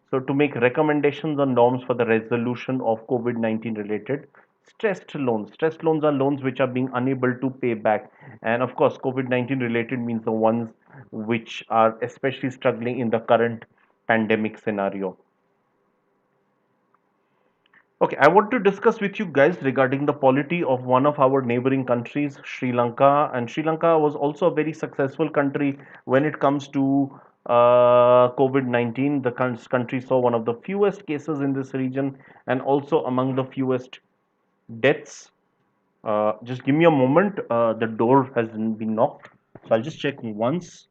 So, to make recommendations on norms for the resolution of COVID-19 related stressed loans. Stressed loans are loans which are being unable to pay back. And of course, COVID-19 related means the ones which are especially struggling in the current pandemic scenario. Okay, I want to discuss with you guys regarding the polity of one of our neighboring countries, Sri Lanka. And Sri Lanka was also a very successful country when it comes to COVID-19. The country saw one of the fewest cases in this region and also among the fewest deaths. Just give me a moment. The door has been knocked. So I'll just check once.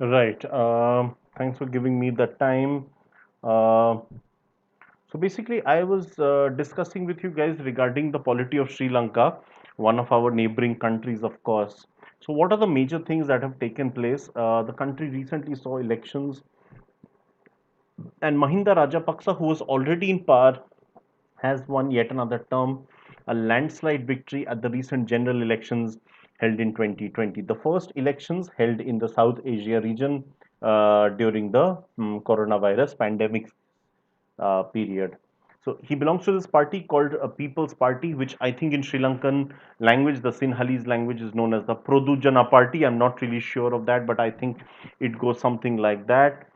Right. Thanks for giving me the time. Uh, so basically, I was discussing with you guys regarding the polity of Sri Lanka, one of our neighboring countries, of course. So, what are the major things that have taken place? The country recently saw elections, and Mahinda Rajapaksa, who was already in power, has won yet another term, a landslide victory at the recent general elections held in 2020. The first elections held in the South Asia region during the coronavirus pandemic period. So he belongs to this party called a People's Party, which I think in Sri Lankan language, the Sinhalese language is known as the Produjana Party. I'm not really sure of that, but I think it goes something like that.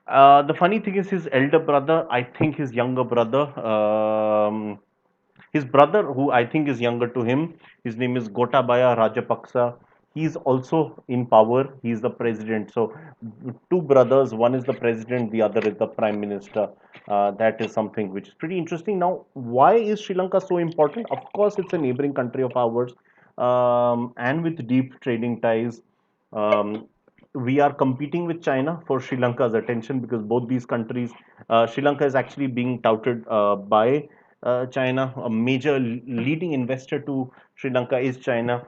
The funny thing is, his elder brother, I think his younger brother, his brother, who I think is younger to him, his name is Gotabaya Rajapaksa. He's also in power. He's the president. So, two brothers, one is the president, the other is the prime minister. That is something which is pretty interesting. Now, why is Sri Lanka so important? Of course, it's a neighboring country of ours, and with deep trading ties. Um, we are competing with China for Sri Lanka's attention because both these countries, Sri Lanka is actually being touted by China. A major leading investor to Sri Lanka is China.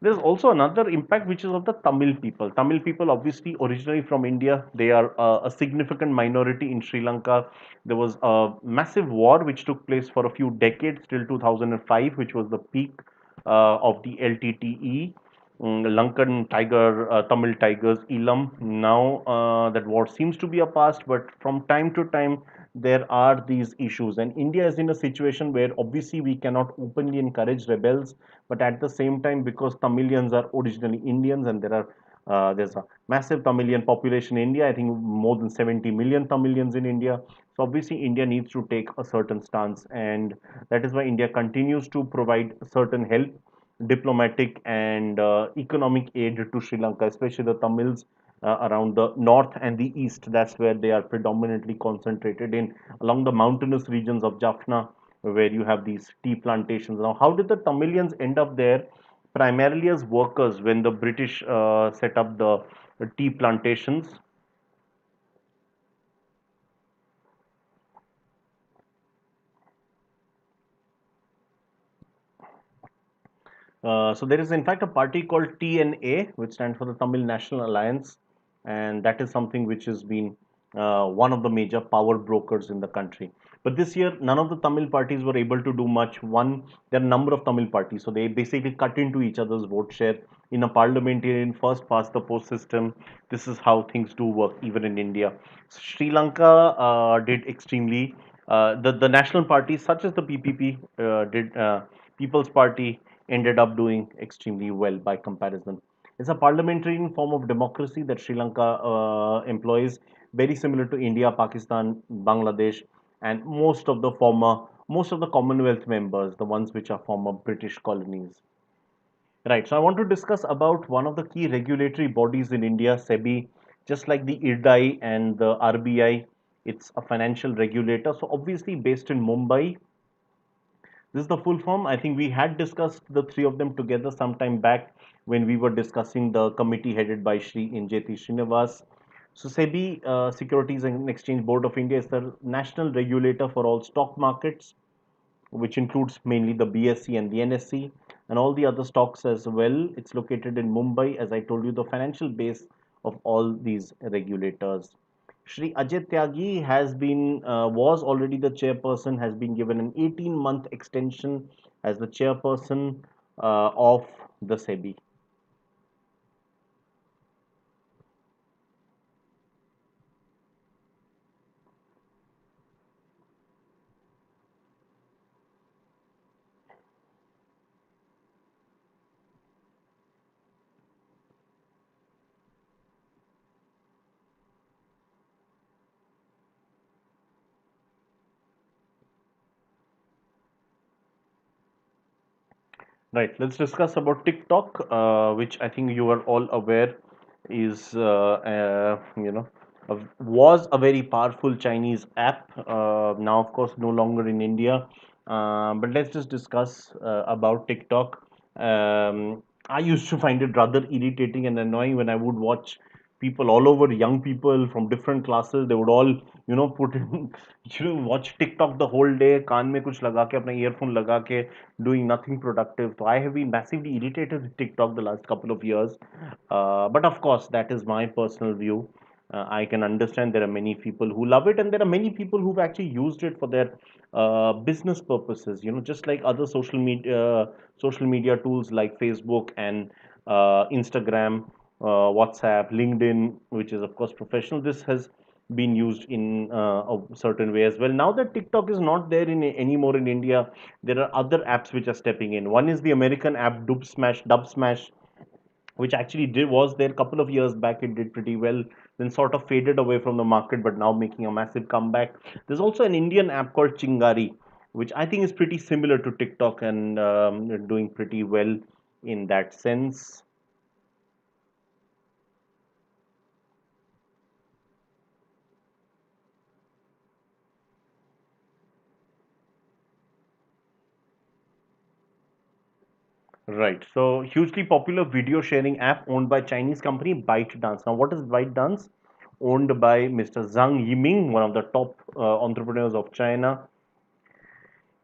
There's also another impact which is of the Tamil people. Tamil people, obviously, originally from India, they are a significant minority in Sri Lanka. There was a massive war which took place for a few decades till 2005, which was the peak of the LTTE. Lankan Tiger, Tamil Tigers, Elam. Now that war seems to be a past, but from time to time there are these issues, and India is in a situation where obviously we cannot openly encourage rebels, but at the same time, because Tamilians are originally Indians, and there's a massive Tamilian population in India. I think more than 70 million Tamilians in India. So obviously, India needs to take a certain stance, and that is why India continues to provide certain help, diplomatic and economic aid to Sri Lanka, especially the Tamils around the north and the east. That's where they are predominantly concentrated in, along the mountainous regions of Jaffna, where you have these tea plantations. Now, how did the Tamilians end up there? Primarily as workers when the British set up the tea plantations. So there is in fact a party called TNA, which stands for the Tamil National Alliance, and that is something which has been one of the major power brokers in the country. But this year, none of the Tamil parties were able to do much. One, there are a number of Tamil parties, so they basically cut into each other's vote share in a parliamentarian first past the post system. This is how things do work, even in India. Sri Lanka did extremely. The national parties, such as the PPP, did People's Party ended up doing extremely well by comparison. It's a parliamentarian form of democracy that Sri Lanka employs, very similar to India, Pakistan, Bangladesh, and most of the Commonwealth members, the ones which are former British colonies. Right. So I want to discuss about one of the key regulatory bodies in India, SEBI, just like the IRDAI and the RBI. It's a financial regulator. So obviously based in Mumbai, this is the full form. I think we had discussed the three of them together some time back when we were discussing the committee headed by Shri Injeti Srinivas. So SEBI, Securities and Exchange Board of India, is the national regulator for all stock markets, which includes mainly the BSE and the NSE and all the other stocks as well. It's located in Mumbai, as I told you, the financial base of all these regulators. Shri Ajay Tyagi was already the chairperson, has been given an 18-month extension as the chairperson of the SEBI. Right. Let's discuss about TikTok, which I think you are all aware is, was a very powerful Chinese app. Now, of course, no longer in India. But let's just discuss about TikTok. I used to find it rather irritating and annoying when I would watch people all over, young people from different classes, they would all, put in, watch TikTok the whole day, कान में कुछ लगा के, अपना earphone लगा के, doing nothing productive. So I have been massively irritated with TikTok the last couple of years. But of course, that is my personal view. I can understand there are many people who love it, and there are many people who've actually used it for their business purposes. Just like other social media tools like Facebook and Instagram, WhatsApp, LinkedIn, which is of course professional. This has been used in a certain way as well. Now that TikTok is not there anymore in India, there are other apps which are stepping in. One is the American app Dub Smash, which actually was there a couple of years back. It did pretty well, then sort of faded away from the market, but now making a massive comeback. There's also an Indian app called Chingari, which I think is pretty similar to TikTok and doing pretty well in that sense. Right. So hugely popular video sharing app owned by Chinese company ByteDance. Now, what is ByteDance? Owned by Mr. Zhang Yiming, one of the top entrepreneurs of China.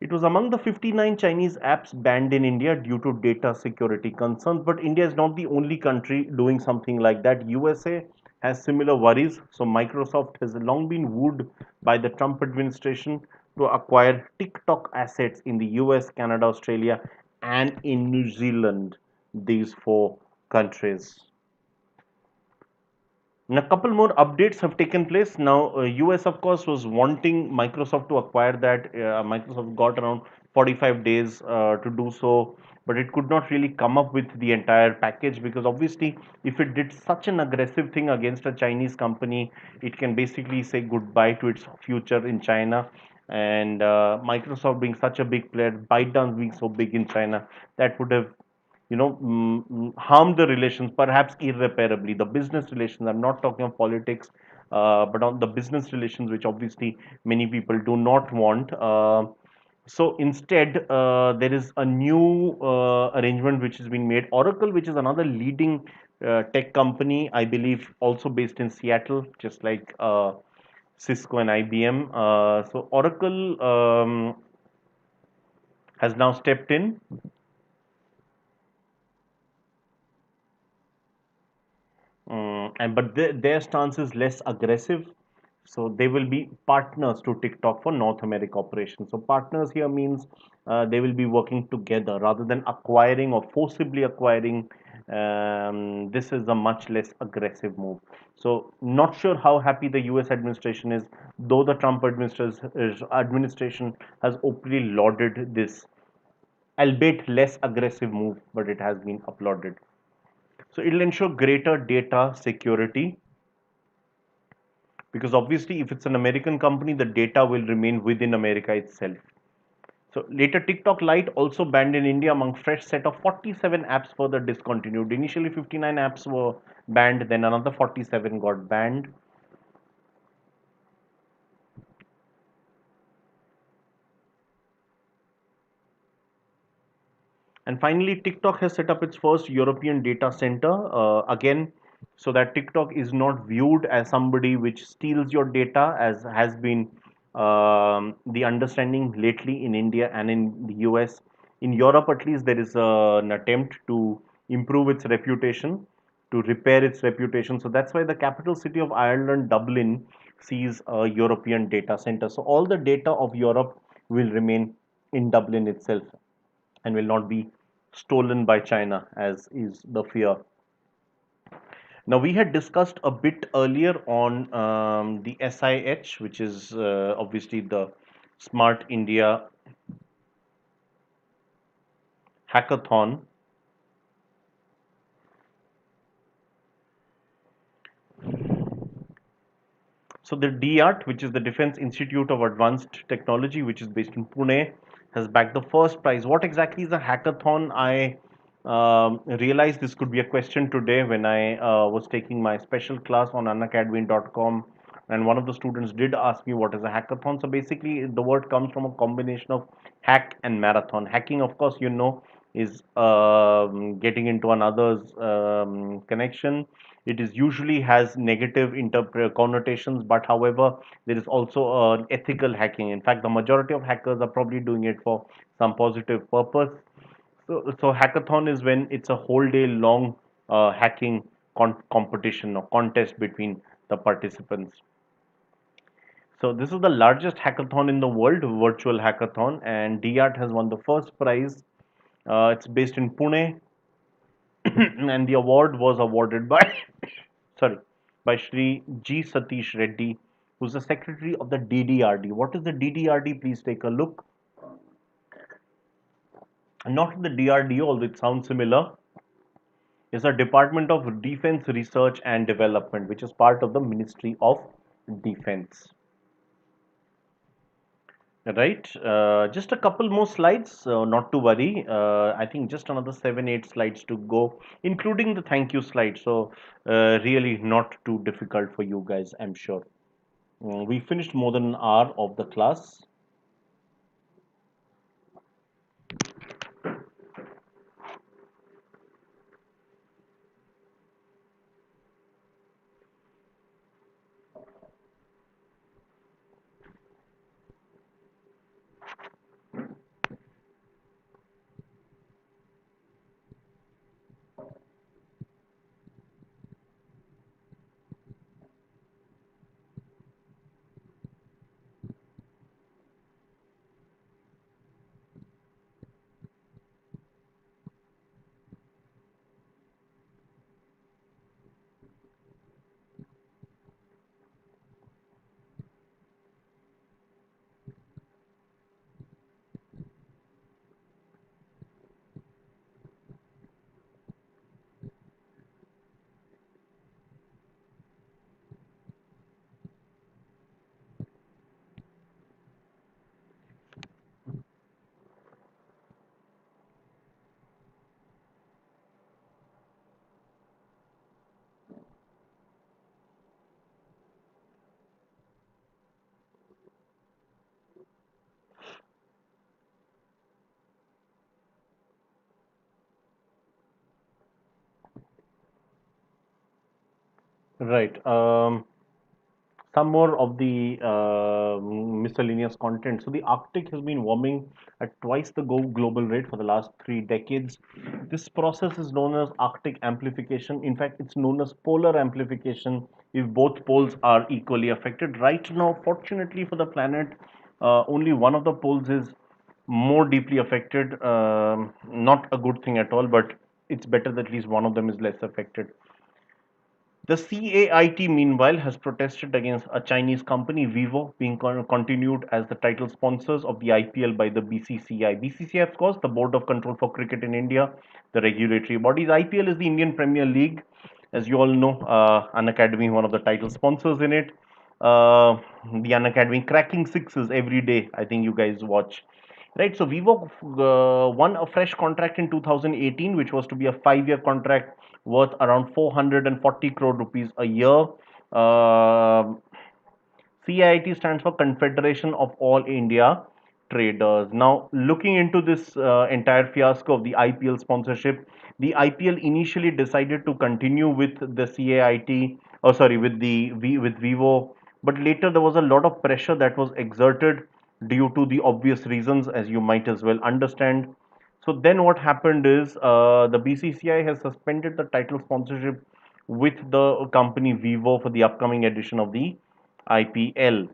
It was among the 59 Chinese apps banned in India due to data security concerns. But India is not the only country doing something like that. USA has similar worries. So Microsoft has long been wooed by the Trump administration to acquire TikTok assets in the US, Canada, Australia, and in New Zealand. These four countries. And a couple more updates have taken place. Now, US, of course, was wanting Microsoft to acquire that. Microsoft got around 45 days to do so, but it could not really come up with the entire package because obviously, if it did such an aggressive thing against a Chinese company, it can basically say goodbye to its future in China. And Microsoft being such a big player, ByteDance being so big in China, that would have harm the relations perhaps irreparably. The business relations, I'm not talking of politics, but on the business relations, which obviously many people do not want. So instead, there is a new arrangement which has been made. Oracle, which is another leading tech company, I believe, also based in Seattle, just like Cisco and IBM. So Oracle has now stepped in. And but their stance is less aggressive, so they will be partners to TikTok for North America operations. So partners here means they will be working together rather than acquiring or forcibly acquiring. This is a much less aggressive move. So not sure how happy the U.S. administration is, though the Trump administration has openly lauded this, albeit less aggressive move, but it has been applauded. So it'll ensure greater data security because obviously if it's an American company, the data will remain within America itself. So later TikTok Lite also banned in India among fresh set of 47 apps further discontinued. Initially 59 apps were banned, then another 47 got banned. And finally, TikTok has set up its first European data center again, so that TikTok is not viewed as somebody which steals your data, as has been the understanding lately in India and in the US. In Europe, at least, there is an attempt to improve its reputation, to repair its reputation. So that's why the capital city of Ireland, Dublin, sees a European data center. So all the data of Europe will remain in Dublin itself and will not be stolen by China, as is the fear. Now, we had discussed a bit earlier on the SIH, which is obviously the Smart India Hackathon. So the DART, which is the Defense Institute of Advanced Technology, which is based in Pune, has backed the first prize. What exactly is a hackathon? I realized this could be a question today when I was taking my special class on unacademy.com, and one of the students did ask me what is a hackathon. So basically, the word comes from a combination of hack and marathon. Hacking, of course, is getting into another's connection. It is usually has negative connotations, but however, there is also ethical hacking. In fact, the majority of hackers are probably doing it for some positive purpose. So hackathon is when it's a whole day long hacking competition or contest between the participants. So this is the largest hackathon in the world, virtual hackathon, and DART has won the first prize. It's based in Pune, and the award was awarded by sorry by Shri G Satish Reddy, who's the secretary of the DDRD. What is the DDRD? Please take a look. Not the DRDO, although it sounds similar. Is a Department of Defense Research and Development, which is part of the Ministry of Defense. Right. Just a couple more slides, not to worry. I think just another 7, 8 slides to go, including the thank you slide. So, really not too difficult for you guys, I'm sure. We finished more than an hour of the class. Right. Some more of the miscellaneous content. So the Arctic has been warming at twice the global rate for the last 3 decades. This process is known as Arctic amplification. In fact, it's known as polar amplification if both poles are equally affected. Right now, fortunately for the planet, only one of the poles is more deeply affected. Not a good thing at all, but it's better that at least one of them is less affected. The CAIT, meanwhile, has protested against a Chinese company, Vivo, being continued as the title sponsors of the IPL by the BCCI. BCCI, of course, the Board of Control for Cricket in India, the regulatory bodies. IPL is the Indian Premier League. As you all know, Unacademy, one of the title sponsors in it. The Unacademy cracking sixes every day. I think you guys watch. Right, so Vivo won a fresh contract in 2018, which was to be a 5-year contract worth around 440 crore rupees a year. Uh, CIT stands for Confederation of All India Traders. Now, looking into this entire fiasco of the IPL sponsorship, the IPL initially decided to continue with the CAIT, oh sorry, with with Vivo, but later there was a lot of pressure that was exerted due to the obvious reasons, as you might as well understand. So then what happened is the BCCI has suspended the title sponsorship with the company Vivo for the upcoming edition of the IPL.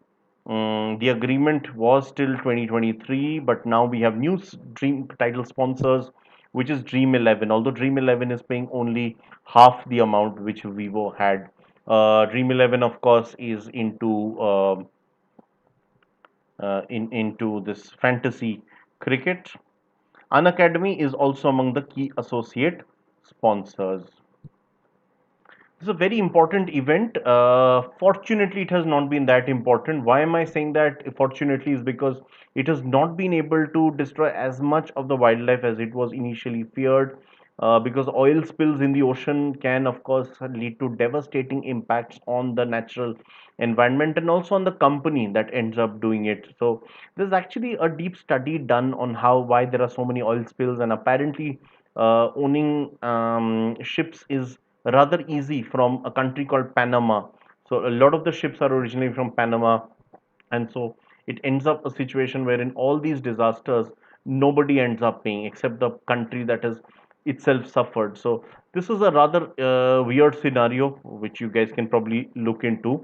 The agreement was till 2023, but now we have new dream title sponsors, which is Dream 11. Although Dream 11 is paying only half the amount which Vivo had. Dream 11, of course, is into this fantasy cricket. Unacademy is also among the key associate sponsors. It's a very important event. Fortunately, it has not been that important. Why am I saying that? Fortunately, is because it has not been able to destroy as much of the wildlife as it was initially feared. because oil spills in the ocean can, of course, lead to devastating impacts on the natural environment and also on the company that ends up doing it. So there's actually a deep study done on how why there are so many oil spills, and apparently owning ships is rather easy from a country called Panama. So a lot of the ships are originally from Panama, and so it ends up a situation where in all these disasters nobody ends up paying except the country that has itself suffered. So this is a rather weird scenario which you guys can probably look into.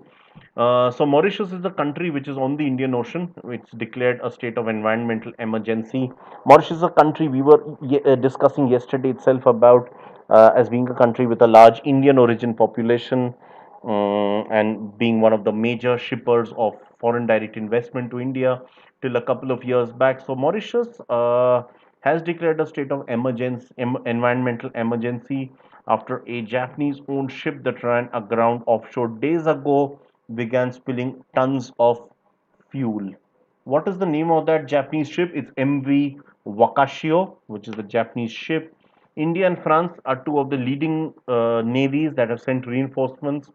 So Mauritius is the country which is on the Indian Ocean, which declared a state of environmental emergency. Mauritius is a country we were discussing yesterday itself about as being a country with a large Indian origin population, and being one of the major shippers of foreign direct investment to India till a couple of years back. So Mauritius has declared a state of emergency, environmental emergency, after a Japanese-owned ship that ran aground offshore days ago began spilling tons of fuel. What is the name of that Japanese ship? It's MV Wakashio, which is the Japanese ship. India and France are two of the leading navies that have sent reinforcements,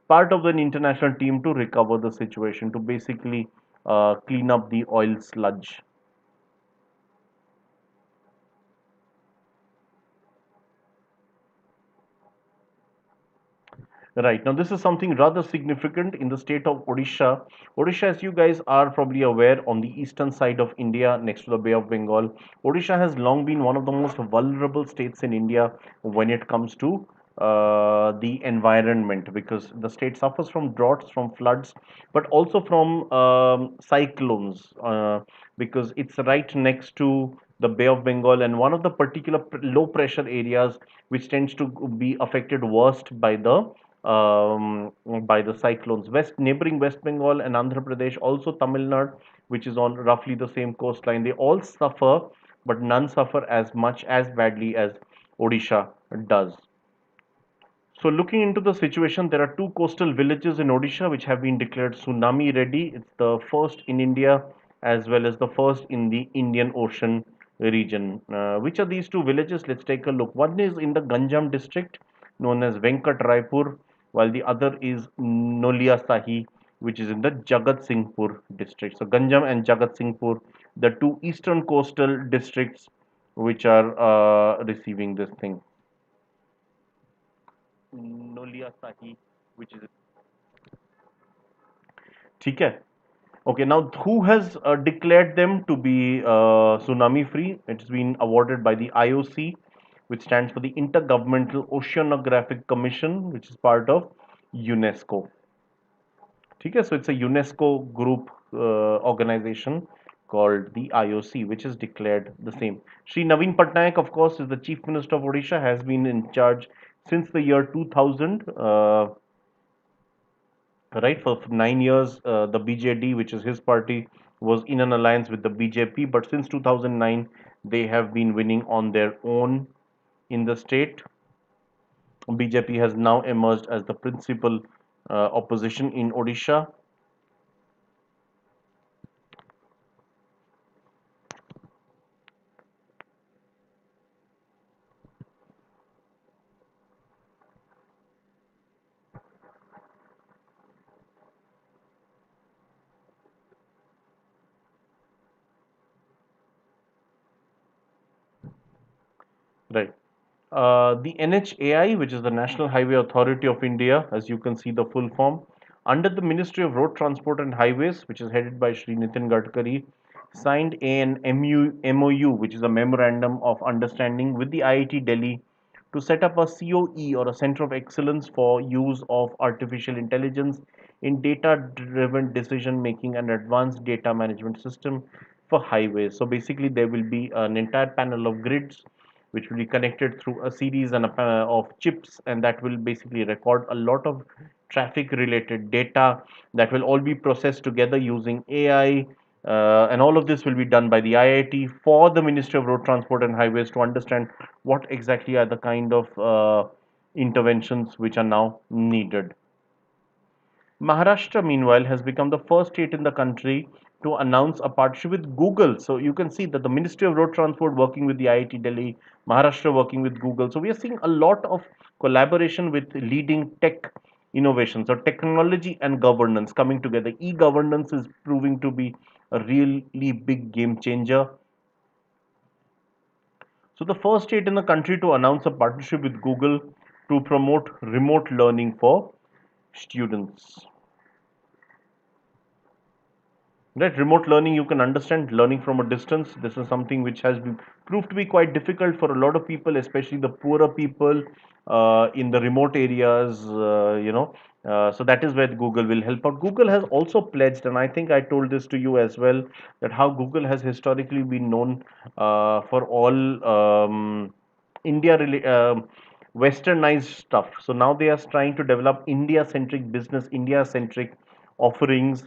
part of an international team to recover the situation, to basically clean up the oil sludge. Right. Now, this is something rather significant in the state of Odisha. Odisha, as you guys are probably aware, on the eastern side of India, next to the Bay of Bengal, Odisha has long been one of the most vulnerable states in India when it comes to the environment, because the state suffers from droughts, from floods, but also from cyclones, because it's right next to the Bay of Bengal, and one of the particular low pressure areas which tends to be affected worst by the cyclones. Neighboring West Bengal and Andhra Pradesh, also Tamil Nadu, which is on roughly the same coastline, they all suffer, but none suffer as much as badly as Odisha does. So, looking into the situation, there are two coastal villages in Odisha which have been declared tsunami ready. It's the first in India as well as the first in the Indian Ocean region. Which are these two villages? Let's take a look. One is in the Ganjam district, known as Venkat Raipur, while the other is Nolia Sahi, which is in the Jagat Singhpur district. So, Ganjam and Jagat Singhpur, the two eastern coastal districts which are receiving this thing. Nolia Sahi, which is ठीक है. Okay, now who has declared them to be tsunami free? It's been awarded by the IOC, which stands for the Intergovernmental Oceanographic Commission, which is part of UNESCO. Okay, so it's a UNESCO group organization called the IOC, which has declared the same. Sri Naveen Patnaik, of course, is the Chief Minister of Odisha, has been in charge since the year 2000. Right, for 9 years, the BJD, which is his party, was in an alliance with the BJP, but since 2009, they have been winning on their own in the state. BJP has now emerged as the principal opposition in Odisha. Right. The NHAI, which is the National Highway Authority of India, as you can see the full form, under the Ministry of Road Transport and Highways, which is headed by Shri Nitin Gadkari, signed an MOU, which is a Memorandum of Understanding with the IIT Delhi to set up a COE, or a Center of Excellence for use of artificial intelligence in data-driven decision making and advanced data management system for highways. So basically, there will be an entire panel of grids which will be connected through a series of chips, and that will basically record a lot of traffic related data that will all be processed together using AI, and all of this will be done by the IIT for the Ministry of Road Transport and Highways to understand what exactly are the kind of interventions which are now needed. Maharashtra, meanwhile, has become the first state in the country to announce a partnership with Google. So you can see that the Ministry of Road Transport working with the IIT Delhi, Maharashtra working with Google. So we are seeing a lot of collaboration with leading tech innovations or technology and governance coming together. E-governance is proving to be a really big game changer. So the first state in the country to announce a partnership with Google to promote remote learning for students. Right, remote learning, you can understand learning from a distance. This is something which has been proved to be quite difficult for a lot of people, especially the poorer people in the remote areas. So that is where Google will help out. Google has also pledged, and I think I told this to you as well, that how Google has historically been known for all India westernized stuff. So now they are trying to develop India centric business, India centric offerings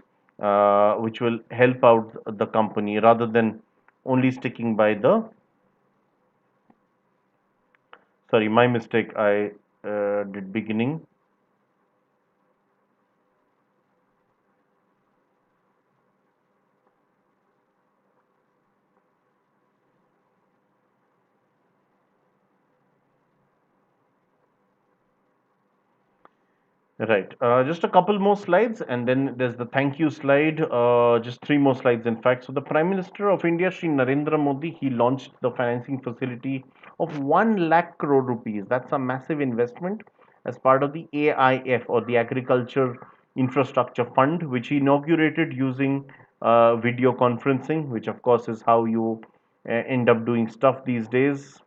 which will help out the company rather than only sticking by the, sorry, my mistake, I did beginning. Right. Just a couple more slides, and then there's the thank you slide. Just three more slides, in fact. So the Prime Minister of India, Shri Narendra Modi, he launched the financing facility of 1 lakh crore rupees. That's a massive investment as part of the AIF, or the Agriculture Infrastructure Fund, which he inaugurated using video conferencing, which of course is how you end up doing stuff these days.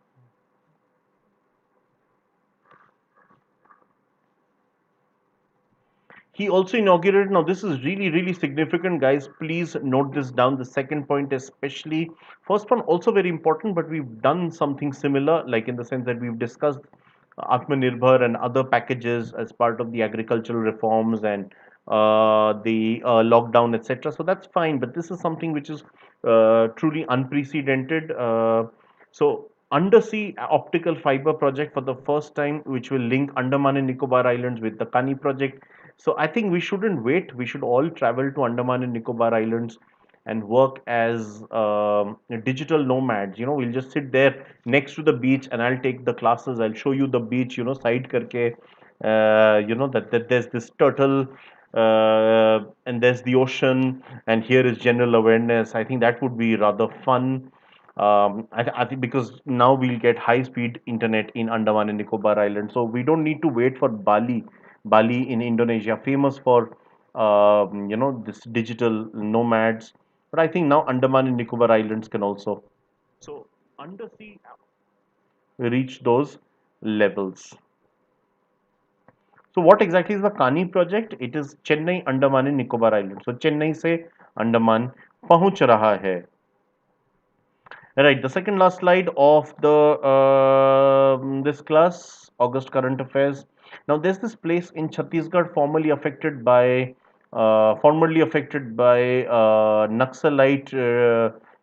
He also inaugurated, now this is really, really significant, guys. Please note this down. The second point, especially, first one also very important, but we've done something similar, like in the sense that we've discussed Atmanirbhar and other packages as part of the agricultural reforms and the lockdown, etc. So that's fine, but this is something which is truly unprecedented. So, undersea optical fiber project for the first time, which will link Andaman and Nicobar Islands with the Kani project. So I think we shouldn't wait. We should all travel to Andaman and Nicobar Islands and work as digital nomads. We'll just sit there next to the beach, and I'll take the classes. I'll show you the beach. Side karke. That there's this turtle, and there's the ocean, and here is general awareness. I think that would be rather fun. I think because now we'll get high speed internet in Andaman and Nicobar Island, so we don't need to wait for Bali in Indonesia, famous for this digital nomads. But I think now Andaman and Nicobar Islands can also so undersea reach those levels. So what exactly is the Kani project? It is Chennai, Andaman and Nicobar Islands. So Chennai से अंडमान पहुंच रहा है. Right, the second last slide of the this class, August current affairs. Now, there's this place in Chhattisgarh formerly affected by Naxalite,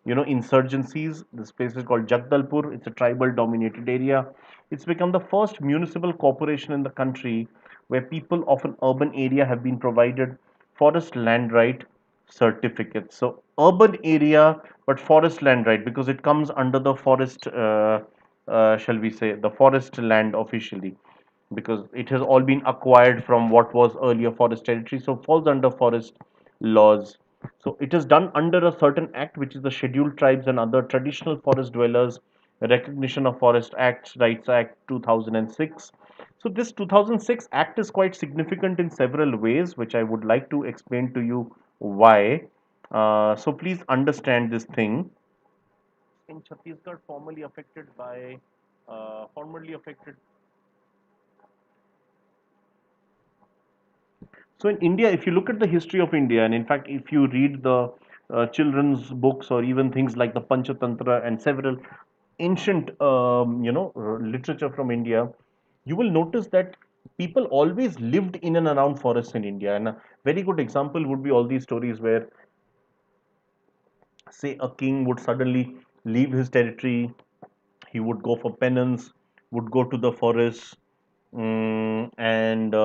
insurgencies. This place is called Jagdalpur. It's a tribal-dominated area. It's become the first municipal corporation in the country where people of an urban area have been provided forest land right certificates. So urban area, but forest land right, because it comes under the forest, shall we say, the forest land officially, because it has all been acquired from what was earlier forest territory, so falls under forest laws. So it is done under a certain act, which is the Scheduled Tribes and Other Traditional Forest Dwellers Recognition of Forest Acts Rights Act 2006. So this 2006 act is quite significant in several ways, which I would like to explain to you why. So please understand this thing. In Chhattisgarh, formerly affected. So in India, if you look at the history of India, and in fact, if you read the children's books or even things like the Panchatantra and several ancient, literature from India, you will notice that people always lived in and around forests in India. And a very good example would be all these stories where, say, a king would suddenly leave his territory, he would go for penance, would go to the forest, and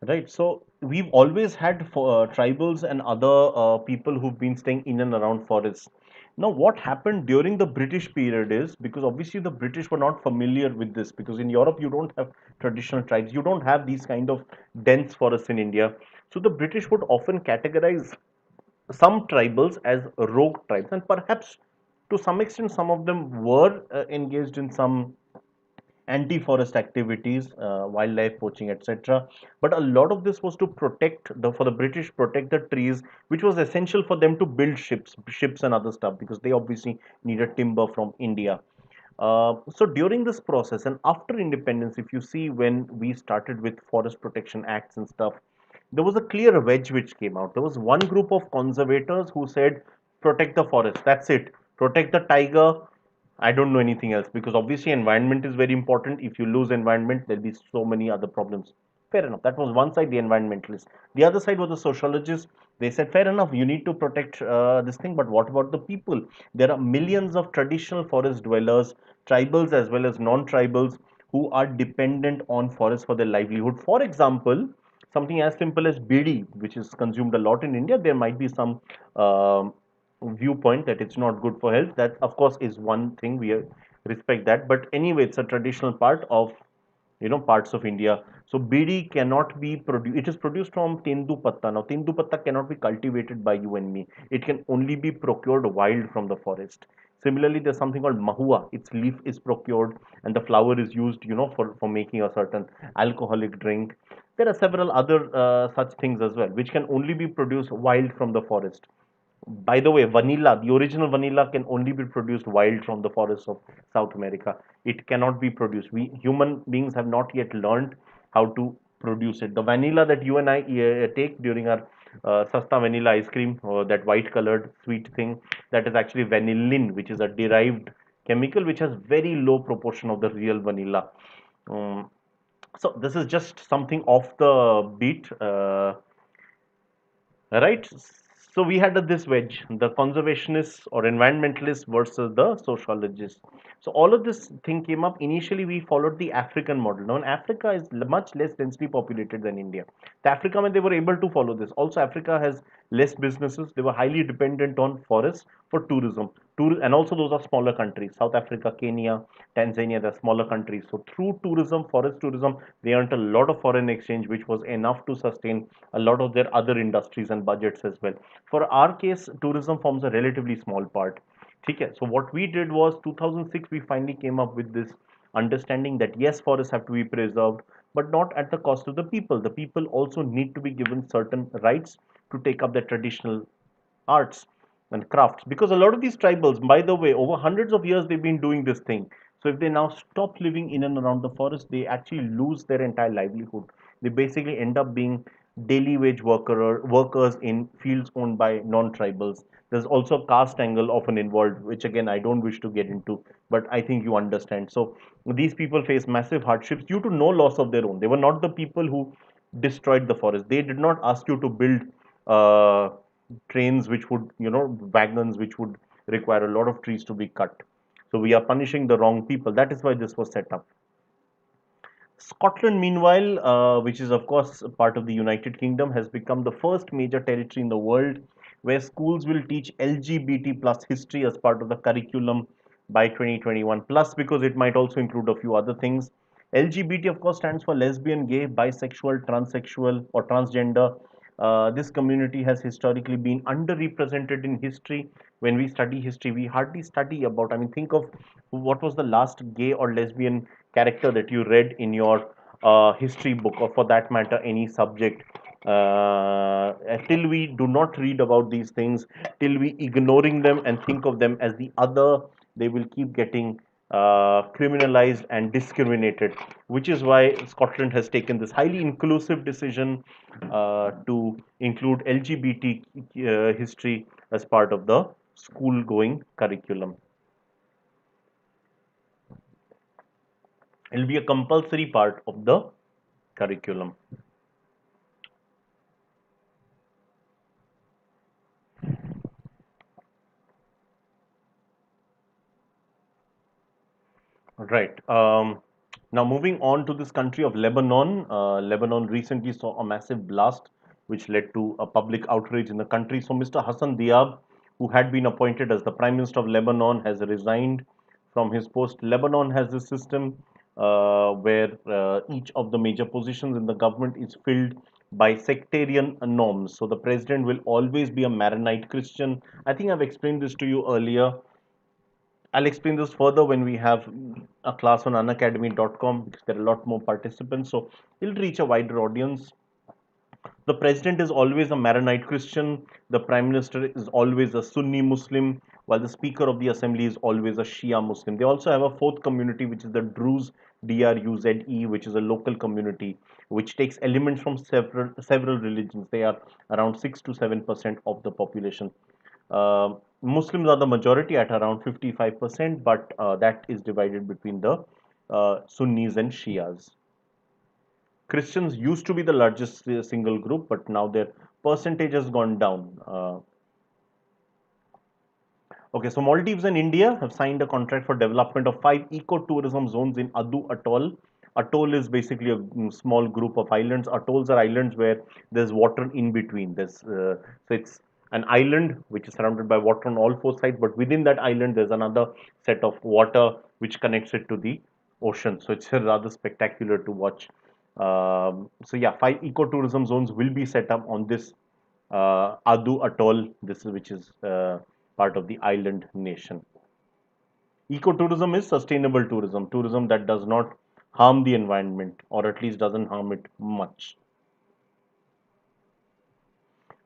Right. So we've always had tribals and other people who've been staying in and around forests. Now, what happened during the British period is because obviously the British were not familiar with this because in Europe you don't have traditional tribes, you don't have these kind of dense forests in India. So the British would often categorize some tribals as rogue tribes, and perhaps to some extent some of them were engaged in some anti-forest activities, wildlife poaching, etc. But a lot of this was to protect for the British protect the trees, which was essential for them to build ships and other stuff because they obviously needed timber from India. So during this process and after independence, if you see when we started with forest protection acts and stuff, there was a clear wedge which came out. There was one group of conservators who said, protect the forest. That's it. Protect the tiger. I don't know anything else because obviously environment is very important. If you lose environment, there'll be so many other problems. Fair enough. That was one side, the environmentalists. The other side was the sociologists. They said, fair enough, you need to protect this thing, but what about the people? There are millions of traditional forest dwellers, tribals as well as non-tribals, who are dependent on forests for their livelihood. For example, something as simple as BD, which is consumed a lot in India, there might be some viewpoint that it's not good for health. That, of course, is one thing we respect that. But anyway, it's a traditional part of parts of India. So BD cannot be produced. It is produced from tendu patta. Now tendu patta cannot be cultivated by you and me. It can only be procured wild from the forest. Similarly, there's something called mahua. Its leaf is procured and the flower is used, for making a certain alcoholic drink. There are several other such things as well, which can only be produced wild from the forest. By the way, vanilla, the original vanilla can only be produced wild from the forests of South America. It cannot be produced. We human beings have not yet learned how to produce it. The vanilla that you and I take during our sasta vanilla ice cream, or that white colored sweet thing, that is actually vanillin, which is a derived chemical which has very low proportion of the real vanilla. Um, so this is just something off the beat. Right? So we had this wedge, the conservationists or environmentalists versus the sociologists. So all of this thing came up. Initially, we followed the African model. Now, Africa is much less densely populated than India. The Africa, when they were able to follow this. Also, Africa has less businesses. They were highly dependent on forests for tourism. And also those are smaller countries. South Africa, Kenya, Tanzania, they're smaller countries. So through tourism, forest tourism, they earned a lot of foreign exchange, which was enough to sustain a lot of their other industries and budgets as well. For our case, tourism forms a relatively small part. Okay, so what we did was 2006, we finally came up with this understanding that yes, forests have to be preserved, but not at the cost of the people. The people also need to be given certain rights to take up their traditional arts and crafts, because a lot of these tribals, by the way, over hundreds of years they've been doing this thing. So if they now stop living in and around the forest, they actually lose their entire livelihood. They basically end up being daily wage workers in fields owned by non-tribals. There's also a caste angle often involved, which again I don't wish to get into, but I think you understand. So these people face massive hardships due to no loss of their own. They were not the people who destroyed the forest. They did not ask you to build uh, trains which would, wagons which would require a lot of trees to be cut. So we are punishing the wrong people. That is why this was set up. Scotland, meanwhile, which is of course part of the United Kingdom, has become the first major territory in the world where schools will teach LGBT plus history as part of the curriculum by 2021. Plus, because it might also include a few other things. LGBT, of course, stands for lesbian, gay, bisexual, transsexual, or transgender. This community has historically been underrepresented in history. When we study history, we hardly study about, I mean, think of what was the last gay or lesbian character that you read in your history book, or for that matter, any subject. Till we do not read about these things, till we ignoring them and think of them as the other, they will keep getting criminalized and discriminated, which is why Scotland has taken this highly inclusive decision to include LGBT history as part of the school going curriculum. It will be a compulsory part of the curriculum. Right. Now, moving on to this country of Lebanon, Lebanon recently saw a massive blast which led to a public outrage in the country. So, Mr. Hassan Diab, who had been appointed as the Prime Minister of Lebanon, has resigned from his post. Lebanon has this system where each of the major positions in the government is filled by sectarian norms. So, the president will always be a Maronite Christian. I think I've explained this to you earlier. I'll explain this further when we have a class on unacademy.com because there are a lot more participants. So it'll reach a wider audience. The president is always a Maronite Christian. The prime minister is always a Sunni Muslim, while the speaker of the assembly is always a Shia Muslim. They also have a fourth community, which is the Druze, Druze, which is a local community, which takes elements from several religions. They are around 6 to 7% of the population. Muslims are the majority at around 55%, but that is divided between the Sunnis and Shias. Christians used to be the largest single group, but now their percentage has gone down. Okay, so Maldives and India have signed a contract for development of 5 ecotourism zones in Adu Atoll. Atoll is basically a small group of islands. Atolls are islands where there's water in between. So it's an island which is surrounded by water on all four sides, but within that island there's another set of water which connects it to the ocean. So it's rather spectacular to watch. So yeah, 5 ecotourism zones will be set up on this Adu Atoll. This is which is part of the island nation. Ecotourism is sustainable tourism, tourism that does not harm the environment or at least doesn't harm it much.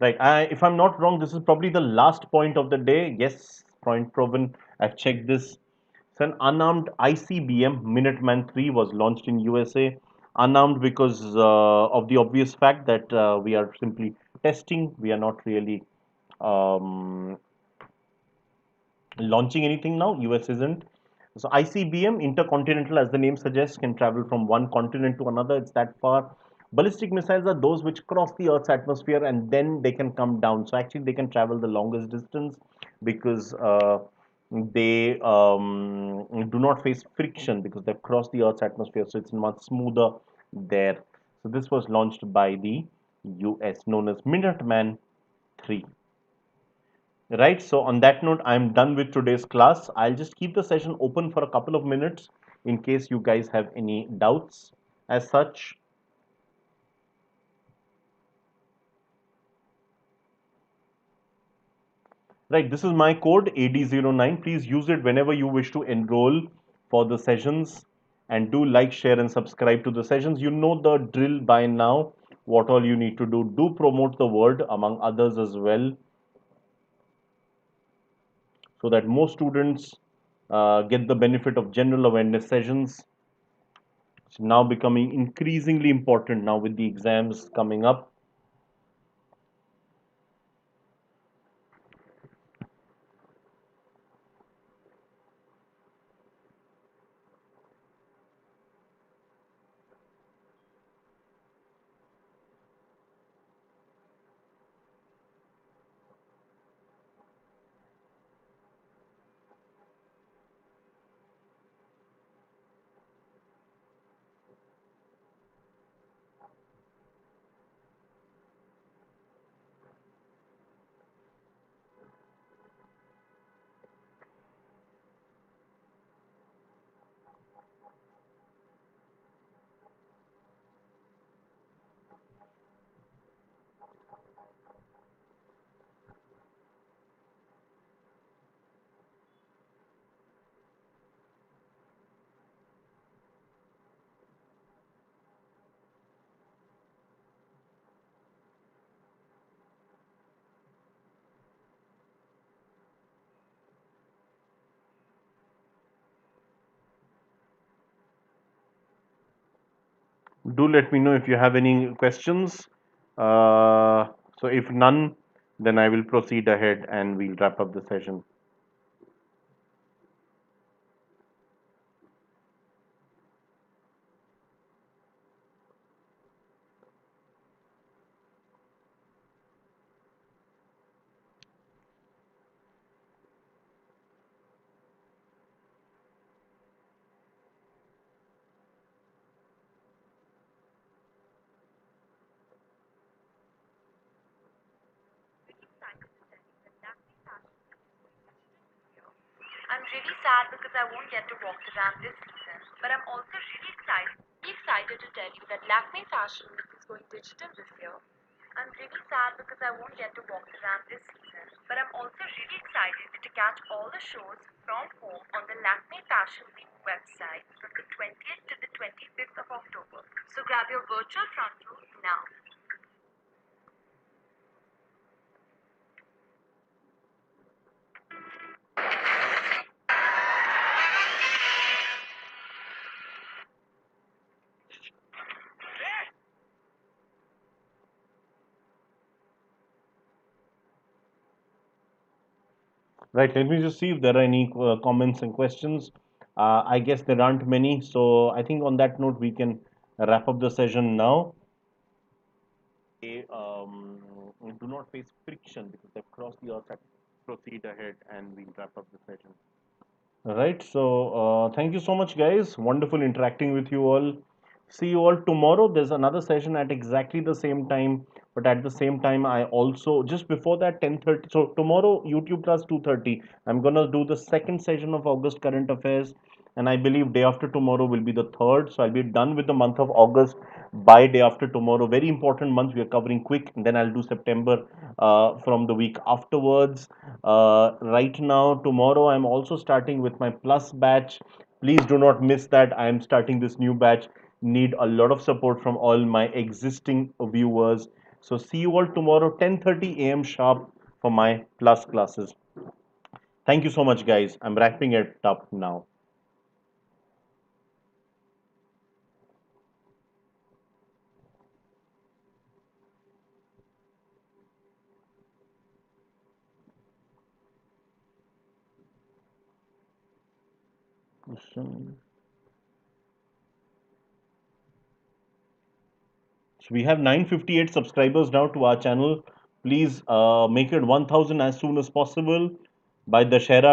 Right. If I'm not wrong, this is probably the last point of the day. Yes, point proven. I've checked this. So an unarmed ICBM Minuteman 3 was launched in USA. Unarmed because of the obvious fact that we are simply testing. We are not really um, launching anything now. US isn't. So ICBM, intercontinental, as the name suggests, can travel from one continent to another. It's that far. Ballistic missiles are those which cross the Earth's atmosphere and then they can come down. So actually, they can travel the longest distance because they do not face friction because they've crossed the Earth's atmosphere. So it's much smoother there. So this was launched by the US, known as Minuteman 3. Right, so on that note, I'm done with today's class. I'll just keep the session open for a couple of minutes in case you guys have any doubts as such. Right, this is my code AD09. Please use it whenever you wish to enroll for the sessions and do like, share, and subscribe to the sessions. You know the drill by now. What all you need to do, do promote the word among others as well so that more students get the benefit of general awareness sessions. It's now becoming increasingly important now with the exams coming up. Do let me know if you have any questions. So if none, then I will proceed ahead and we'll wrap up the session. sad because I won't get to walk the ramp this season, but I'm also really excited to tell you that Lakme Fashion Week is going digital this year. I'm really sad because I won't get to walk the ramp this season, but I'm also really excited to catch all the shows from home on the Lakme Fashion Week website from the 20th to the 25th of October. So grab your virtual front row now. Right, let me just see if there are any comments and questions. I guess there aren't many, so I think on that note, we can wrap up the session now. Do not face friction because they've crossed the earth. Proceed ahead and we'll wrap up the session. Right. So, thank you so much, guys. Wonderful interacting with you all. See you all tomorrow. There's another session at exactly the same time, but at the same time, I also just before that 10:30. So tomorrow YouTube class 2:30. I'm gonna do the second session of August current affairs, and I believe day after tomorrow will be the third. So I'll be done with the month of August by day after tomorrow. Very important month we are covering quick, and then I'll do September from the week afterwards. Right now, tomorrow I'm also starting with my plus batch. Please do not miss that. I am starting this new batch. Need a lot of support from all my existing viewers. So see you all tomorrow 10:30 a.m. sharp for my plus classes. Thank you so much, guys. I'm wrapping it up now. So we have 958 subscribers now to our channel. Please make it 1000 as soon as possible. By the Shara,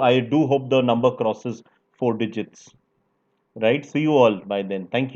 I do hope the number crosses 4 digits. Right? See you all by then. Thank you.